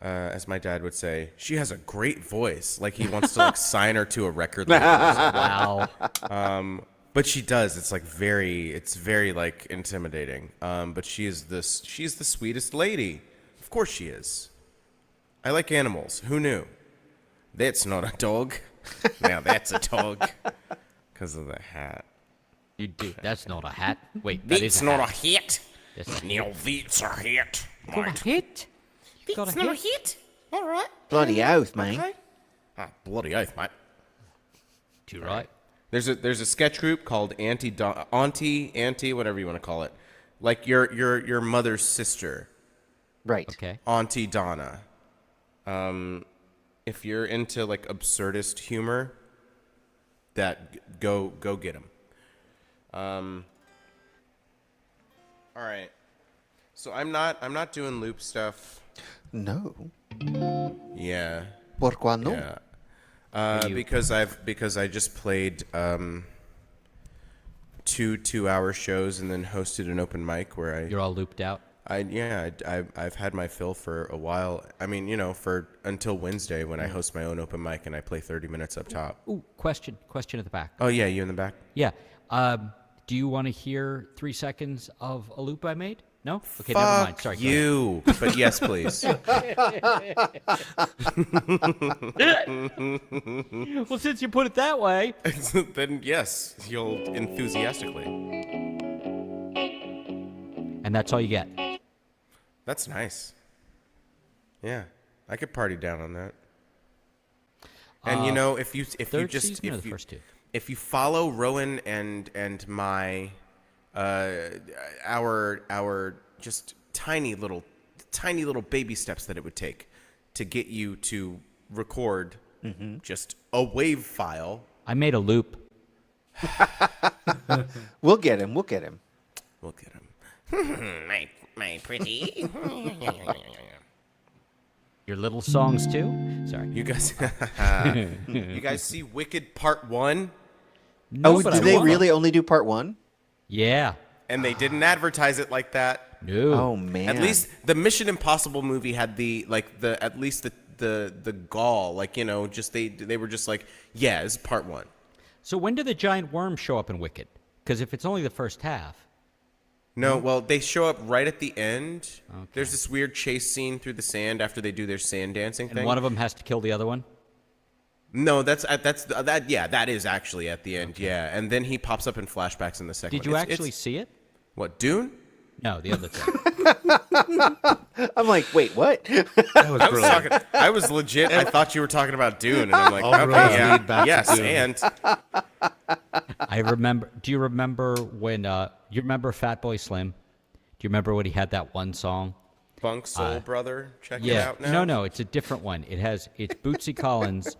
as my dad would say, she has a great voice. Like he wants to like sign her to a record label. Wow. But she does. It's very like intimidating. But she's the sweetest lady. Of course she is. I like animals. Who knew? That's not a dog. Now that's a dog. Because of the hat. You do. That's not a hat. Wait, that is That's a not hat. a hat. That's a No, that's a hat. Got a hit? You got a hit? hit. All right. Bloody oath, mate. Okay. Ah, bloody oath, mate. Too right. There's a sketch group called Auntie, whatever you want to call it, like your mother's sister, Right. Okay. Auntie Donna. If you're into like absurdist humor, go get them. All right. So I'm not doing loop stuff. No. Yeah. Pourquoi no? Yeah. you- Because I just played 2 2-hour shows and then hosted an open mic where You're all looped out. I've had my fill for a while. I mean, for until Wednesday when I host my own open mic and I play 30 minutes up top. Ooh, question at the back. Oh yeah, you in the back? Yeah. Do you want to hear 3 seconds of a loop I made? No? Okay, never mind. Fuck Sorry. go you. But yes, please. ahead. Well, since you put it that way. Then yes, you'll enthusiastically. And that's all you get. That's nice. Yeah, I could party down on that. And if you Third just season or the first two? if you follow Rowan and my our just tiny little baby steps that it would take to get you to record just a wave file. I made a loop. We'll get him. We'll get him. We'll get him. my pretty. Your little songs too? Sorry. You guys see Wicked Part 1? No, Oh, but did I they wanna. really only do part one? Yeah. And they didn't advertise it like that. No. Oh man. At least the Mission Impossible movie had the gall, just they were just like, yeah, this is part 1. So when do the giant worms show up in Wicked? Because if it's only the first half. No, well, they show up right at the end. Okay. There's this weird chase scene through the sand after they do their sand dancing And thing. one of them has to kill the other one? No, that is actually at the end. Okay. Yeah, and then he pops up in flashbacks in the second. Did you actually see it? What, Dune? No, the other thing. I'm like, wait, what? I was legit. I thought you were talking about Dune, and I'm like, All roads okay, lead back to yes, Dune. and I remember. Do you remember when? You remember Fat Boy Slim? Do you remember when he had that one song? Funk Soul Brother, check it Yeah. out now. No, it's a different one. It's Bootsy Collins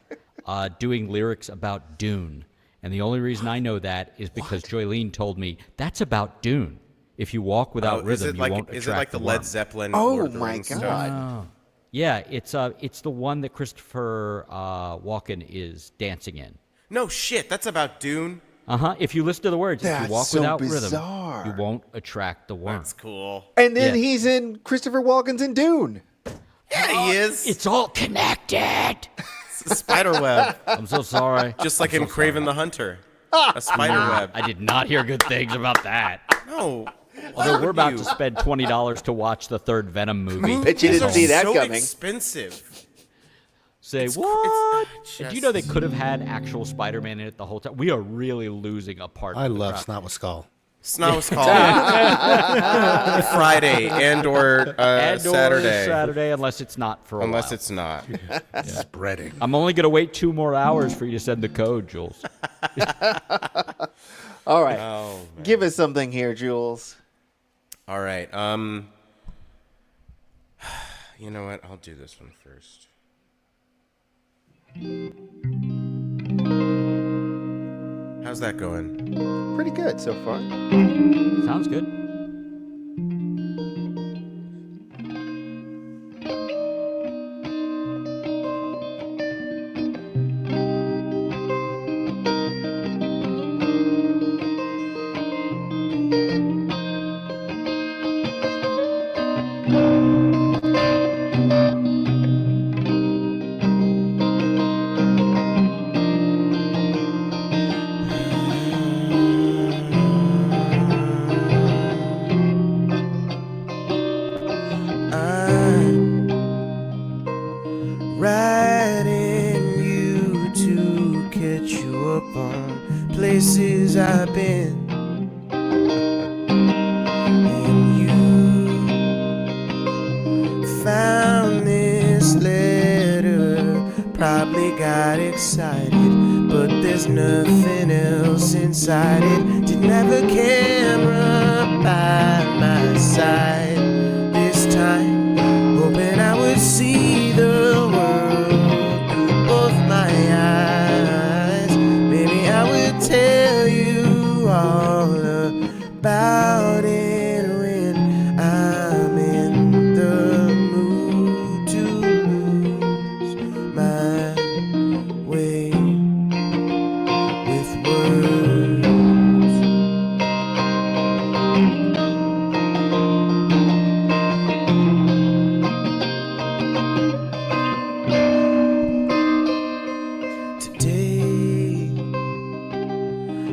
doing lyrics about Dune, and the only reason I know that is because Joylene told me that's about Dune. If you walk without rhythm, you won't attract Is it like the worm. Led Zeppelin? Oh Lord of the my Rings God. stuff? Yeah, it's the one that Christopher Walken is dancing in. No shit, that's about Dune. If you listen to the words, if That's you walk so without bizarre. rhythm, you won't attract the worm. That's cool. And then Yeah. he's in Christopher Walken's in Dune. Yeah, he is. It's all connected. It's a spider web, I'm so sorry. just like in Craven the Hunter. A spider web. I did not hear good things about that. No. Although we're about you? to spend $20 to watch the third Venom movie. Bet you didn't see that so coming. expensive. Say It's what? just- And do you know they could have had actual Spider-Man in it the whole time? We are really losing a part. I of the love crowd. Snot with Skull. Snot was called Friday and/or And/or Saturday. Saturday, unless it's not for a Unless while. it's not. Spreading. I'm only gonna wait 2 more hours for you to send the code, Jules. All right. Oh, Give us something here, Jules. All right. You know what? I'll do this one first. How's that going? Pretty good so far. Sounds good. I'm writing you to catch you up on places I've been. And you found this letter, probably got excited, but there's nothing else inside it. Didn't have a camera by my side this time, hoping I would see the world through both my eyes. Maybe I would tell you all about it when I'm in the mood to lose my way with words. Today,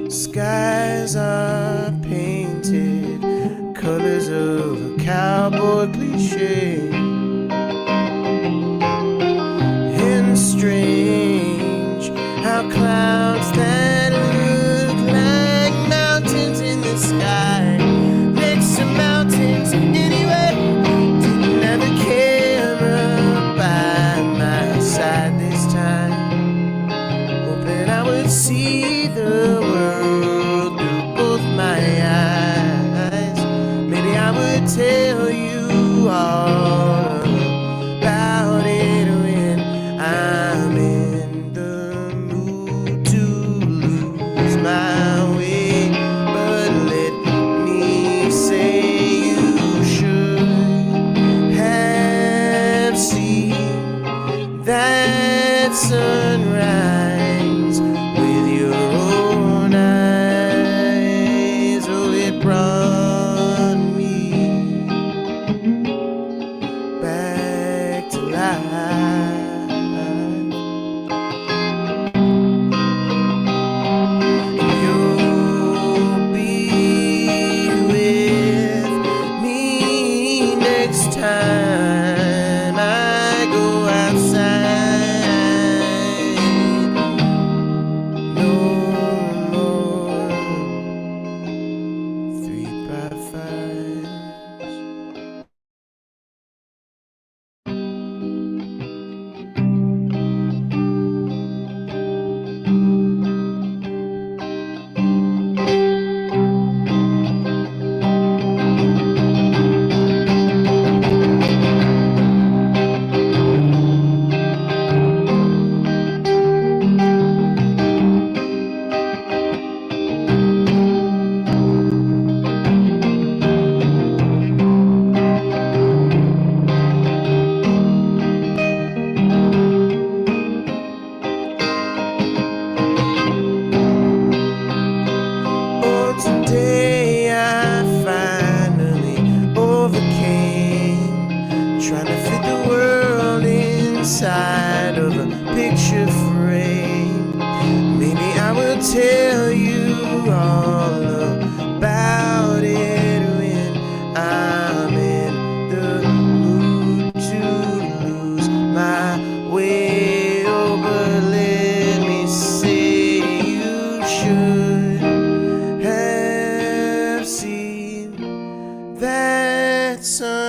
skies are painted colors of a cowboy cliche. And strange how clouds that look like mountains in the sky next to mountains anyway. Didn't have a camera by my side this time, hoping I would see the world through both my eyes. Maybe I would tell you all about it when I'm in the mood to lose my way. But let me say you should have seen that sunrise with your own eyes. Oh, it brought me back to life. You'll be with me next time I go outside. No more 3x5s.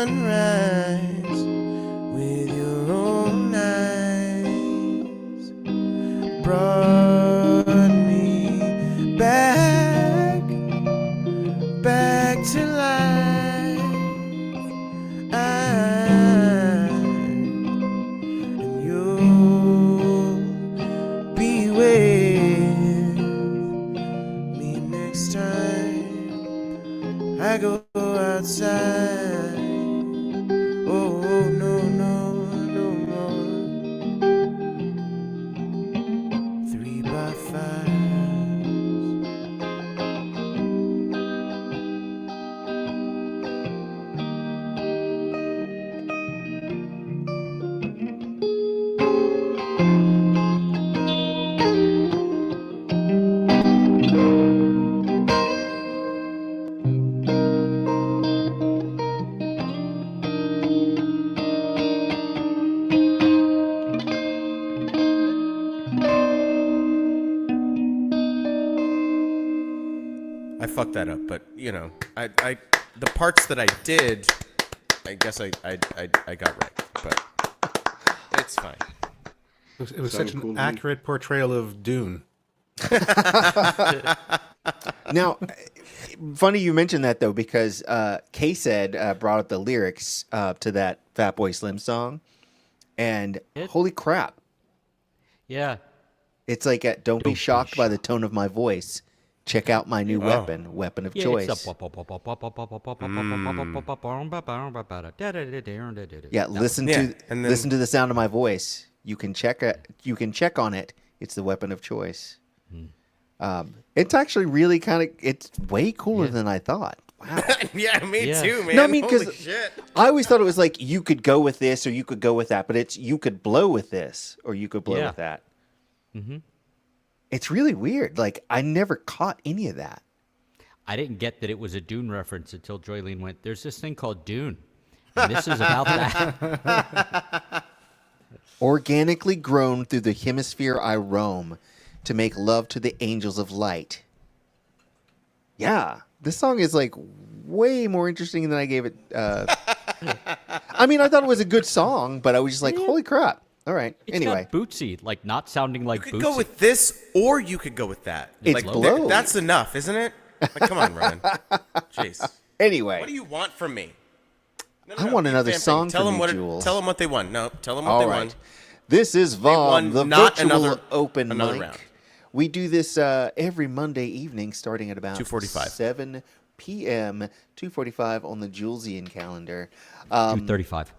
sunrise with your own eyes brought me back to life. And you'll be with me next time I go outside. Oh, no, no, no more 3x5. I fucked that up, but you know, I the parts that I did, I guess I got right, but it's fine. It was Sounded such cool an to me. accurate portrayal of Dune. Now, funny you mentioned that though, because K-Said brought up the lyrics to that Fatboy Slim song, and holy crap, Yeah. it's like don't be Don't be shocked by the tone of my voice. Check out my new weapon of Yeah, choice. it's Yeah, That listen Yeah, to and then- listen to the sound of my voice. You can check it. You can check on it. It's the weapon of choice. It's actually really it's way cooler than I thought. Wow. Yeah, me Yeah. too, man. No, I mean, Holy 'cause shit. I always thought it was like you could go with this or you could go with that, but it's you could blow with this or you could blow Yeah. with that. It's really weird. Like I never caught any of that. I didn't get that it was a Dune reference until Joylene went, there's this thing called Dune. And this is about that. Organically grown through the hemisphere I roam to make love to the angels of light. Yeah, this song is like way more interesting than I gave it. I mean, I thought it was a good song, but I was just like, holy crap. All right. It's Anyway, got Bootsy, like not sounding like You Bootsy. could go with this, or you could go with that. It's like, blow. that's enough, isn't it? Like, come on, Ryan. Jeez. anyway. What do you want from me? No, I want keep another vamping. song Tell from them you, what Jules. Tell them what they won. No, tell them what All they right. won. This is VOM, won the not virtual another- open another mic. round. We do this every Monday evening starting at about 2:45. 7 p.m., 2:45 on the Julesian calendar. 235.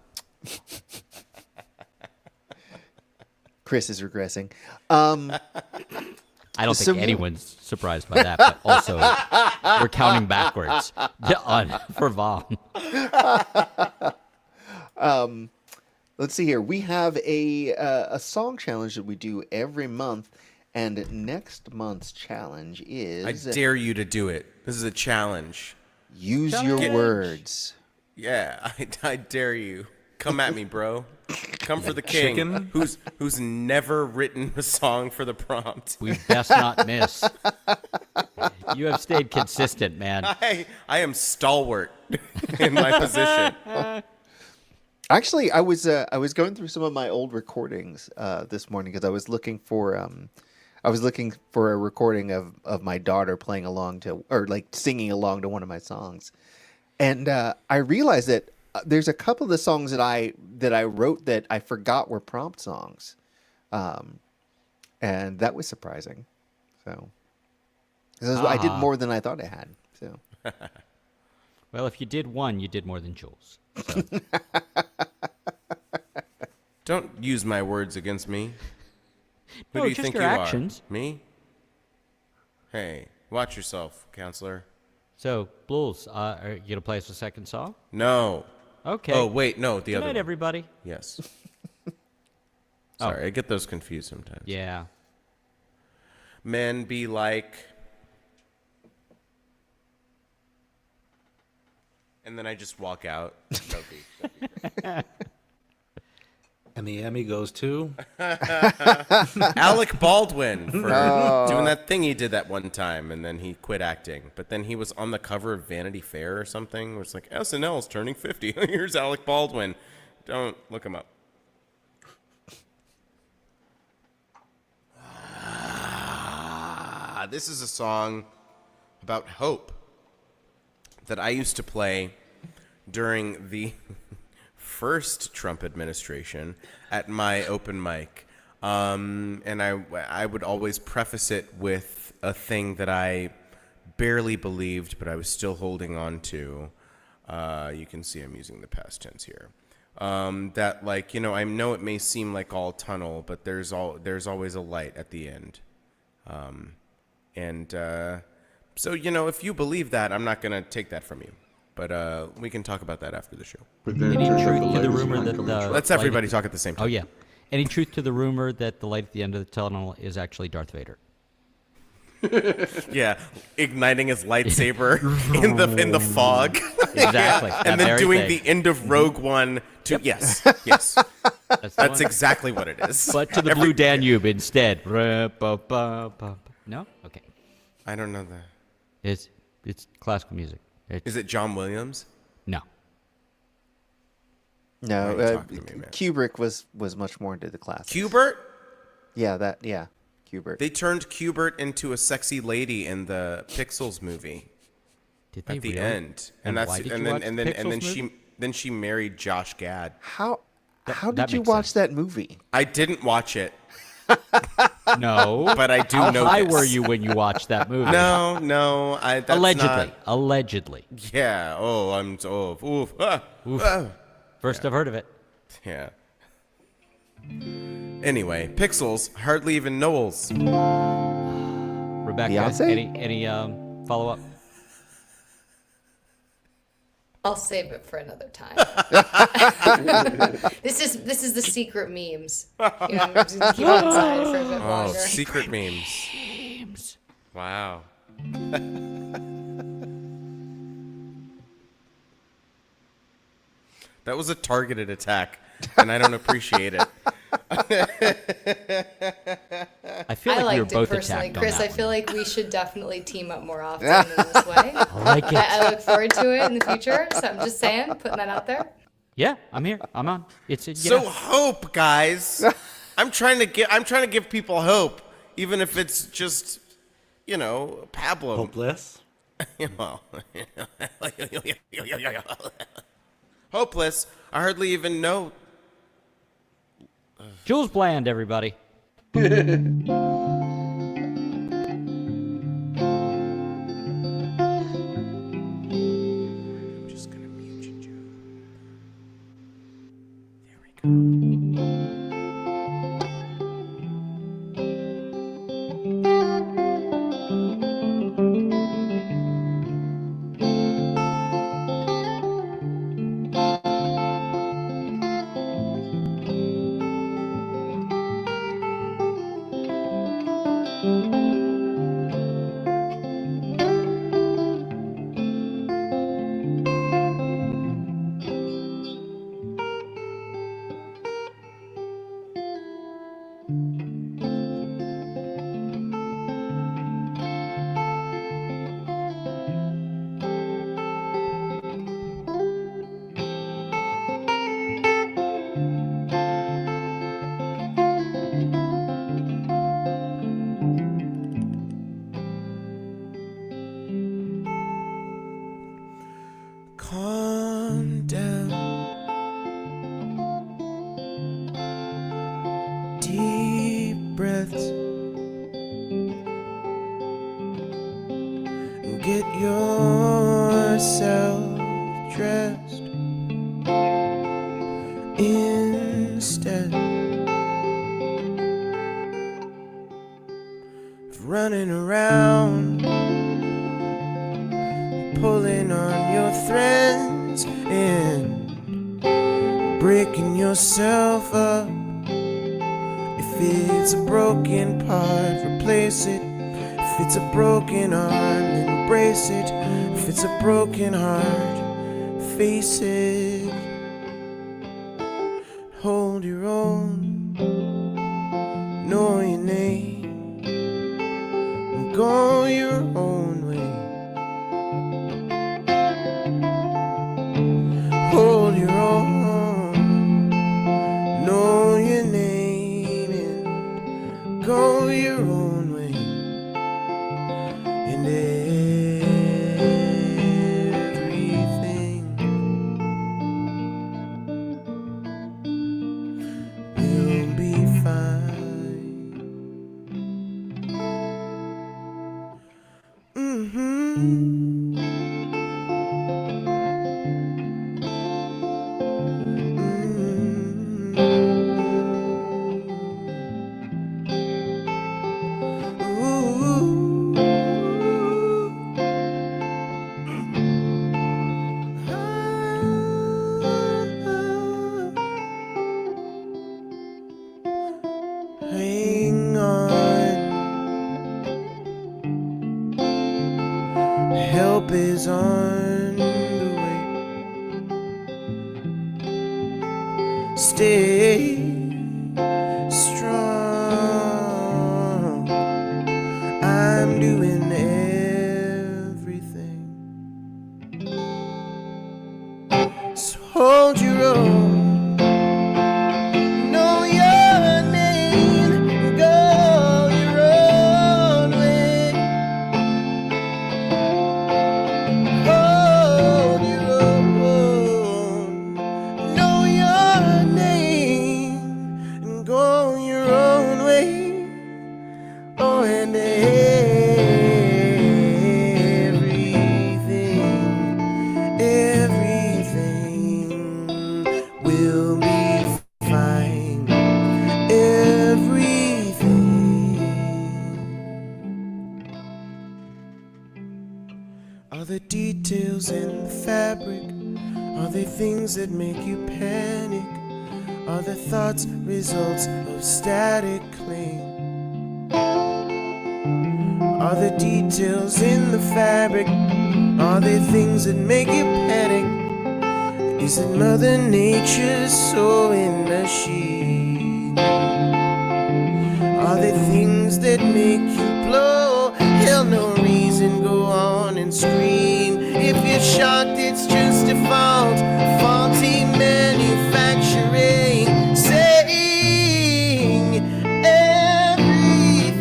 Chris is regressing. I don't So think anyone's surprised by that, but also we're counting backwards for Vom. Let's see here. We have a song challenge that we do every month, and next month's challenge is I dare you to do it. This is a challenge. use your Challenge. words. Yeah, I dare you. Come at me, bro. Come for the king, Chicken? who's never written a song for the prompt. We best not miss. You have stayed consistent, man. I am stalwart in my position. Actually, I was going through some of my old recordings this morning because I was looking for a recording of my daughter playing along to or like singing along to one of my songs, and I realized that there's a couple of the songs that I wrote that I forgot were prompt songs, and that was surprising. So I did more than I thought I had. So Well, if you did one, you did more than Jules. So. Don't use my words against me. Who No, do you just think your you actions. are? Me? Hey, watch yourself, counselor. So, Blues, are you going to play us a second song? No. Okay. Oh, wait, no, the Good other night, one. everybody. Yes. Sorry, I get those confused sometimes. Yeah. Men be like... And then I just walk out. That'd be great. And the Emmy goes to Alec Baldwin for doing that thing he did that one time, and then he quit acting. But then he was on the cover of Vanity Fair or something, where it's like, SNL's turning 50. Here's Alec Baldwin. Don't look him up. This is a song about hope that I used to play during the first Trump administration at my open mic. And I would always preface it with a thing that I barely believed, but I was still holding on to. You can see I'm using the past tense here. That, like, you know, I know it may seem like all tunnel, but there's always a light at the end. So, you know, if you believe that, I'm not going to take that from you. But we can talk about that after the show. Any truth to the rumor that the Let's everybody talk at the same time. Oh yeah. Any truth to the rumor that the light at the end of the tunnel is actually Darth Vader? Yeah, igniting his lightsaber in the fog. Exactly. And then doing the end of Rogue One to yes. That's exactly what it is. But to the Blue Danube instead. No? Okay. I don't know that. It's classical music. Is it John Williams? No. No, Talk to me, man. Kubrick was much more into the classics. Kubert? Yeah, Kubrick. They turned Kubert into a sexy lady in the Pixels movie Did they at the really? end, And that's why did and you then watch and the then and Pixels then she married Josh Gad. How that did you makes watch sense. that movie? I didn't watch it, No. but I do How know. high this. were you when you watched that movie? No, that's Allegedly. not- Allegedly. Yeah. Oh, I'm so. Oof. Oof. Ah. First I've heard of it. Yeah. Anyway, Pixels, hardly even Knowles. Rebecca, Beyonce? any follow up? I'll save it for another time. This is the secret memes. You know, I'm just gonna keep it inside for a bit Oh, longer. secret memes. Wow. That was a targeted attack, and I don't appreciate it. I feel I like we were liked it both personally, attacked on Chris. that I feel one. like we should definitely team up more often in this way. I like it. I look forward to it in the future. So I'm just saying, putting that out there. Yeah, I'm here. I'm on. It's So hope, guys. I'm trying to give people hope, even if it's just, you know, Pablo. Hopeless. Well, hopeless. I hardly even know. Jules Bland, everybody. I'm just gonna mute you, Joe. There we go. Calm down. Deep breaths. And get yourself dressed. Instead of running around, pulling on your threads and breaking yourself up. If it's a broken part, replace it. If it's a broken arm, then embrace it. If it's a broken heart, face it. Hold hold your own, know your name, and go your own way. Hold your own, know your name, and go your own way. And everything will be fine. Hang on, help is on the way. Stay strong, I'm doing everything. So hold your own, know your name, go your own way. Hold your own, know your name, and go your own way. Oh, and everything will be fine. Everything. Are the details in the fabric? Are they things that make you panic? Are the thoughts results of static cling? Are the details in the fabric? Are they things that make you panic? Is it Mother Nature's sewing machine? Are they things that make you blow? Hell, no reason, go on and scream. If you're shocked, it's just a fault, faulty manufacturing. Saying everything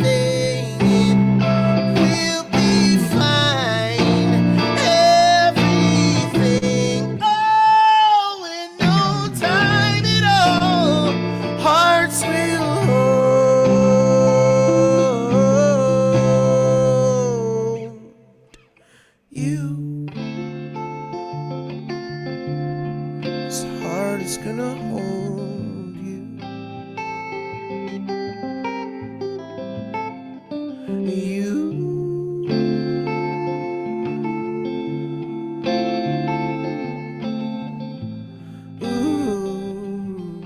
will be fine. Everything, oh, in no time at all, hearts will hold you. This heart is gonna hold you. You. Ooh.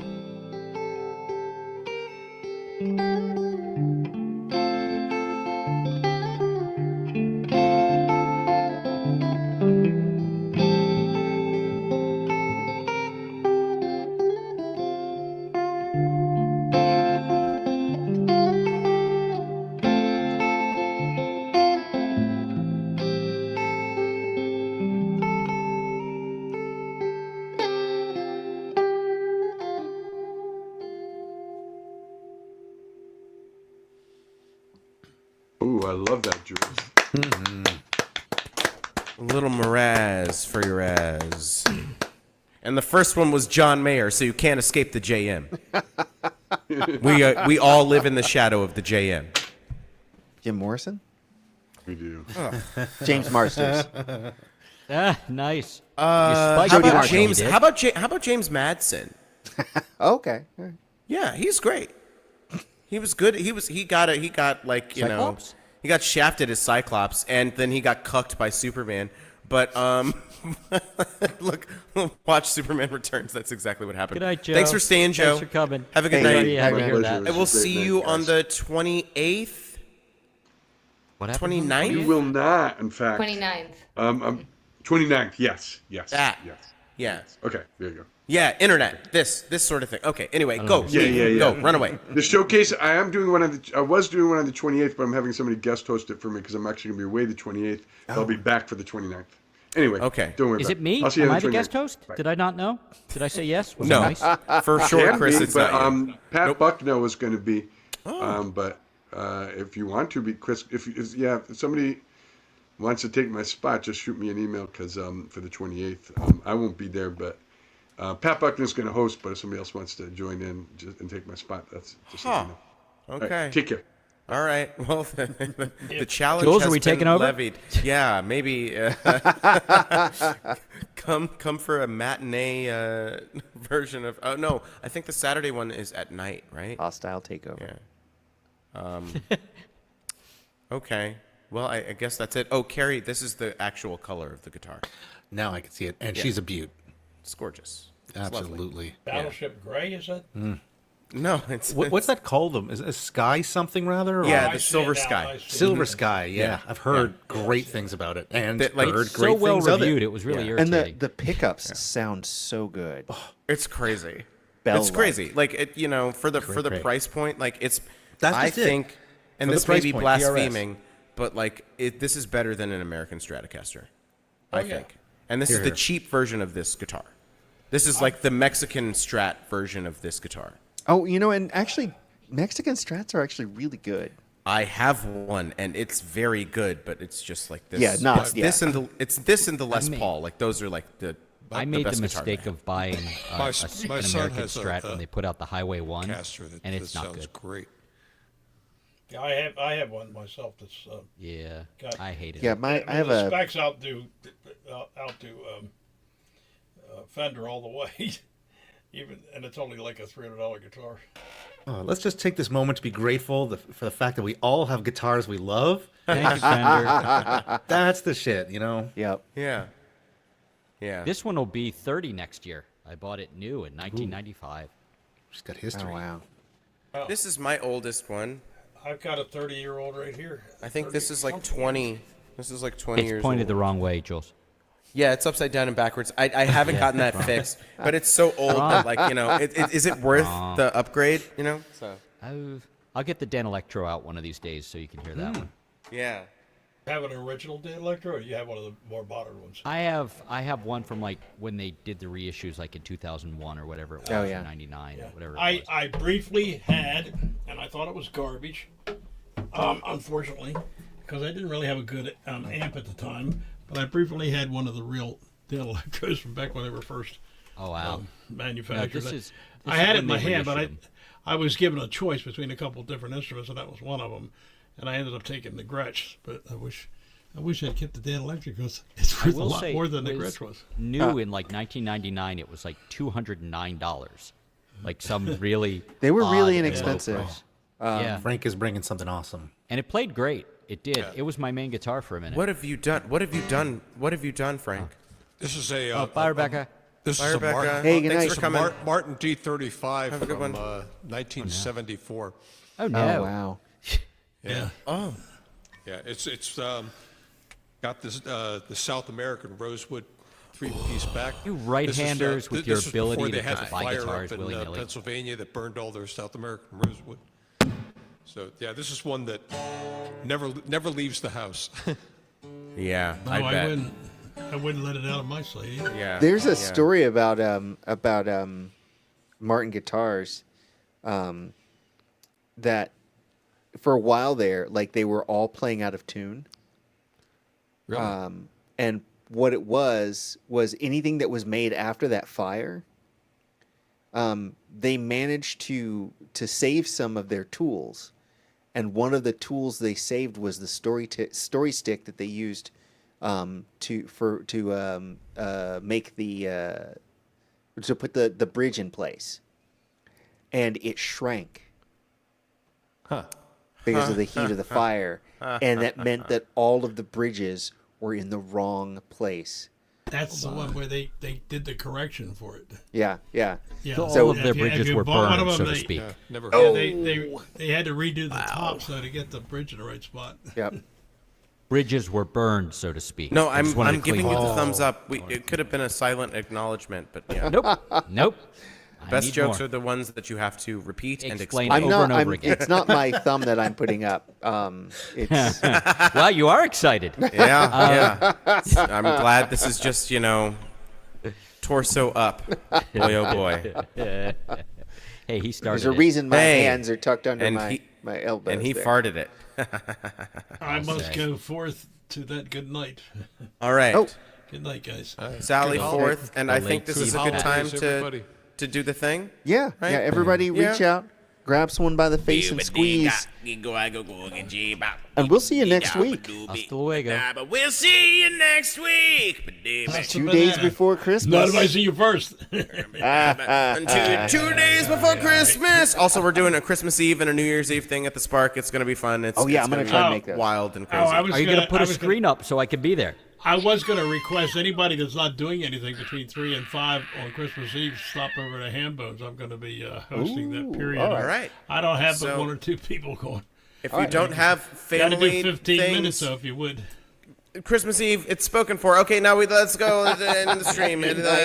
Ooh, I love that, Jules. A little Mraz for your ass. And the first one was John Mayer, so you can't escape the JM. We all live in the shadow of the JM. Jim Morrison? We do. James Marsters. Nice. How Jody about Marshall, James? you did. How about James Madsen? Okay. All right. Yeah, he's great. He was good. He got like, you Cyclops? know, he got shafted as Cyclops, and then he got cucked by Superman. But look, watch Superman Returns. That's exactly what happened. Good night, Joe. Thanks for staying, Joe. Thanks for coming. Have a good Hey, night. Sorry you had to my hear pleasure. that. I will It's a great see night, you on guys. the 28th. What happened? on the 29th? You 20th? will not, in fact. 29th. 29th, yes. That. Yes. Yeah. Okay, there you go. Yeah, internet. This sort of thing. Okay. Anyway, go. Yeah, yeah, yeah. Go. Run away. The showcase. I was doing one on the 28th, but I'm having somebody guest host it for me because I'm actually gonna be away the 28th. I'll be back for the 29th. Anyway. Okay. Don't worry Is about it me? I'll see you Am on I the 29th. guest host? Bye. Did I not know? Did I say yes? Was No. it nice? For sure, Can Chris. be, It's but not you. Pat Bucknell was going to be. But if you want to be Chris, if somebody wants to take my spot, just shoot me an email because for the 28th, I won't be there, but Pat Buckner's going to host. But if somebody else wants to join in and take my spot, that's just let me know. All Okay. right, take care. All right. Well, the challenge Jules, has are we been taking over? levied. Yeah, maybe come for a matinee version of. Oh no, I think the Saturday one is at night, right? Hostile takeover. Yeah. Okay. Well, I guess that's it. Oh, Carrie, this is the actual color of the guitar. Now I can see it, and Yeah. she's a beaut. It's gorgeous. It's lovely. Absolutely. Battleship Gray, is that? No, it's What's that called? Is it a sky something rather? Or- Yeah, I the see Silver it now, Sky. I see it. Silver Sky. Yeah, Yeah. I've heard great things about it, and That, like, heard So great well things of reviewed, it. it was really Yeah. And irritating. the pickups sound so good. It's crazy. Bell-like. It's crazy. Like it, for the Great. price point, like it's. That's I just it. think, and For the this may price be point, PRS. blaspheming, but like this is better than an American Stratocaster. I yeah. think, and this is Here, the here. cheap version of this guitar. This is like the Mexican Strat version of this guitar. Oh, and actually, Mexican Strats are actually really good. I have one, and it's very good, but it's just like this. Yeah, not- it's this yeah. and the Les mean- Paul. Like those are like the. I made the best guitar mistake they of buying My an son American has a- Strat when they put out the Highway 1, Caster that, and it's that not sounds good. great. Yeah, I have one myself that's Yeah, Got- I hate it. Yeah, I have the a specs outdo Fender all the way. And it's only like a $300 guitar. Let's just take this moment to be grateful for the fact that we all have guitars we love. Thank you, Fender. That's the shit, Yep. Yeah. Yeah. This one will be 30 next year. I bought it new in 1995. Just got history. Oh wow. This is my oldest one. I've got a 30-year-old right here. I think this 30 is like something. 20. This is like 20 It's years pointed old. the wrong way, Jules. Yeah, it's upside down and backwards. I haven't gotten that fixed, but it's so old that is it worth the upgrade? So I'll get the Dan Electro out one of these days so you can hear that one. yeah. Have an original Dan Electro, or you have one of the more modern ones? I have one from like when they did the reissues, like in 2001 or whatever it was, Oh, yeah. or 99 or whatever. It I was. I briefly had, and I thought it was garbage. Unfortunately, because I didn't really have a good amp at the time. But I briefly had one of the real Dan Electros from back when they were first Oh wow. manufactured. No, this I is had it when in my they hand, but reissued I was given a choice between a couple of different instruments, and that was one of them. And I ended up taking the Gretsch. But I wish I'd kept the Dan Electric because it's I worth a will lot say more than the it Gretsch was. New in like 1999, it was like $209. Like some really. They were really odd and low inexpensive. price. Yeah, Frank is bringing something awesome. and it played great. It did. It was my main guitar for a minute. What have you done? What have you done? What have you done, Frank? This is a. Oh, bye, Rebecca. This Bye, is a Rebecca. Martin, Hey, good Thanks night. for coming. Martin D35 Have a good from one. 1974. Oh no. Oh wow. Yeah. Oh, Yeah, it's got this the South American rosewood 3-piece back. You right-handers with your this was ability before to they had just the buy fire guitars up in willy-nilly. Pennsylvania that burned all their South American rosewood. So yeah, this is one that never leaves the house. yeah. No, I bet. I wouldn't let it out of my sight either. Yeah. There's a yeah. story about Martin guitars that for a while there, like they were all playing out of tune. Really? And what it was anything that was made after that fire. They managed to save some of their tools, and one of the tools they saved was the story stick that they used to make to put the bridge in place, and it shrank because of the heat of the fire, and that meant that all of the bridges were in the wrong place. That's the one where they did the correction for it. Yeah. Yeah. So So all of their if you- if bridges you were bought one of burned, so them, to speak. Never. Yeah, they had to redo the top so to get the bridge in the right spot. Yep. bridges were burned, so to speak. No, I just wanted I'm to clean giving you it the up. thumbs up. It could have been a silent acknowledgement, but yeah. Nope. I Best need jokes more. are the ones that you have to repeat and Explain explain. over I'm and not. over again. It's not my thumb that I'm putting up. It's Wow, you are excited. Yeah. I'm glad this is just, torso up. Boy, oh boy. Hey, he started there's a it. reason my Hey, hands are tucked under and my elbows. And he there. farted it. I must say. go forth to that good night. All right. Oh. Good night, guys. Sally Good forth, and The I think late this is a Steve good Holidays, time to do the thing. Yeah, Right? yeah. Everybody, reach Yeah. out, grab someone by the face and squeeze. And we'll see you next week. Hasta luego. But we'll see you next week. 2 days before Christmas. Not if I see you first. Until 2 days before Christmas. Also, we're doing a Christmas Eve and a New Year's Eve thing at the Spark. It's going to be fun. Oh, yeah, I'm gonna try and make be that. wild and Oh, crazy. I was Are you going to put I a was screen up so I can be there? I was going to request anybody that's not doing anything between 3 and 5 on Christmas Eve stop over to Hambones. I'm going to be hosting that period. all All right. I don't have but So- 1 or 2 people going. If you don't have Got to family do 15 things, minutes, though, if you would. Christmas Eve, it's spoken for. Okay, now let's go in the stream.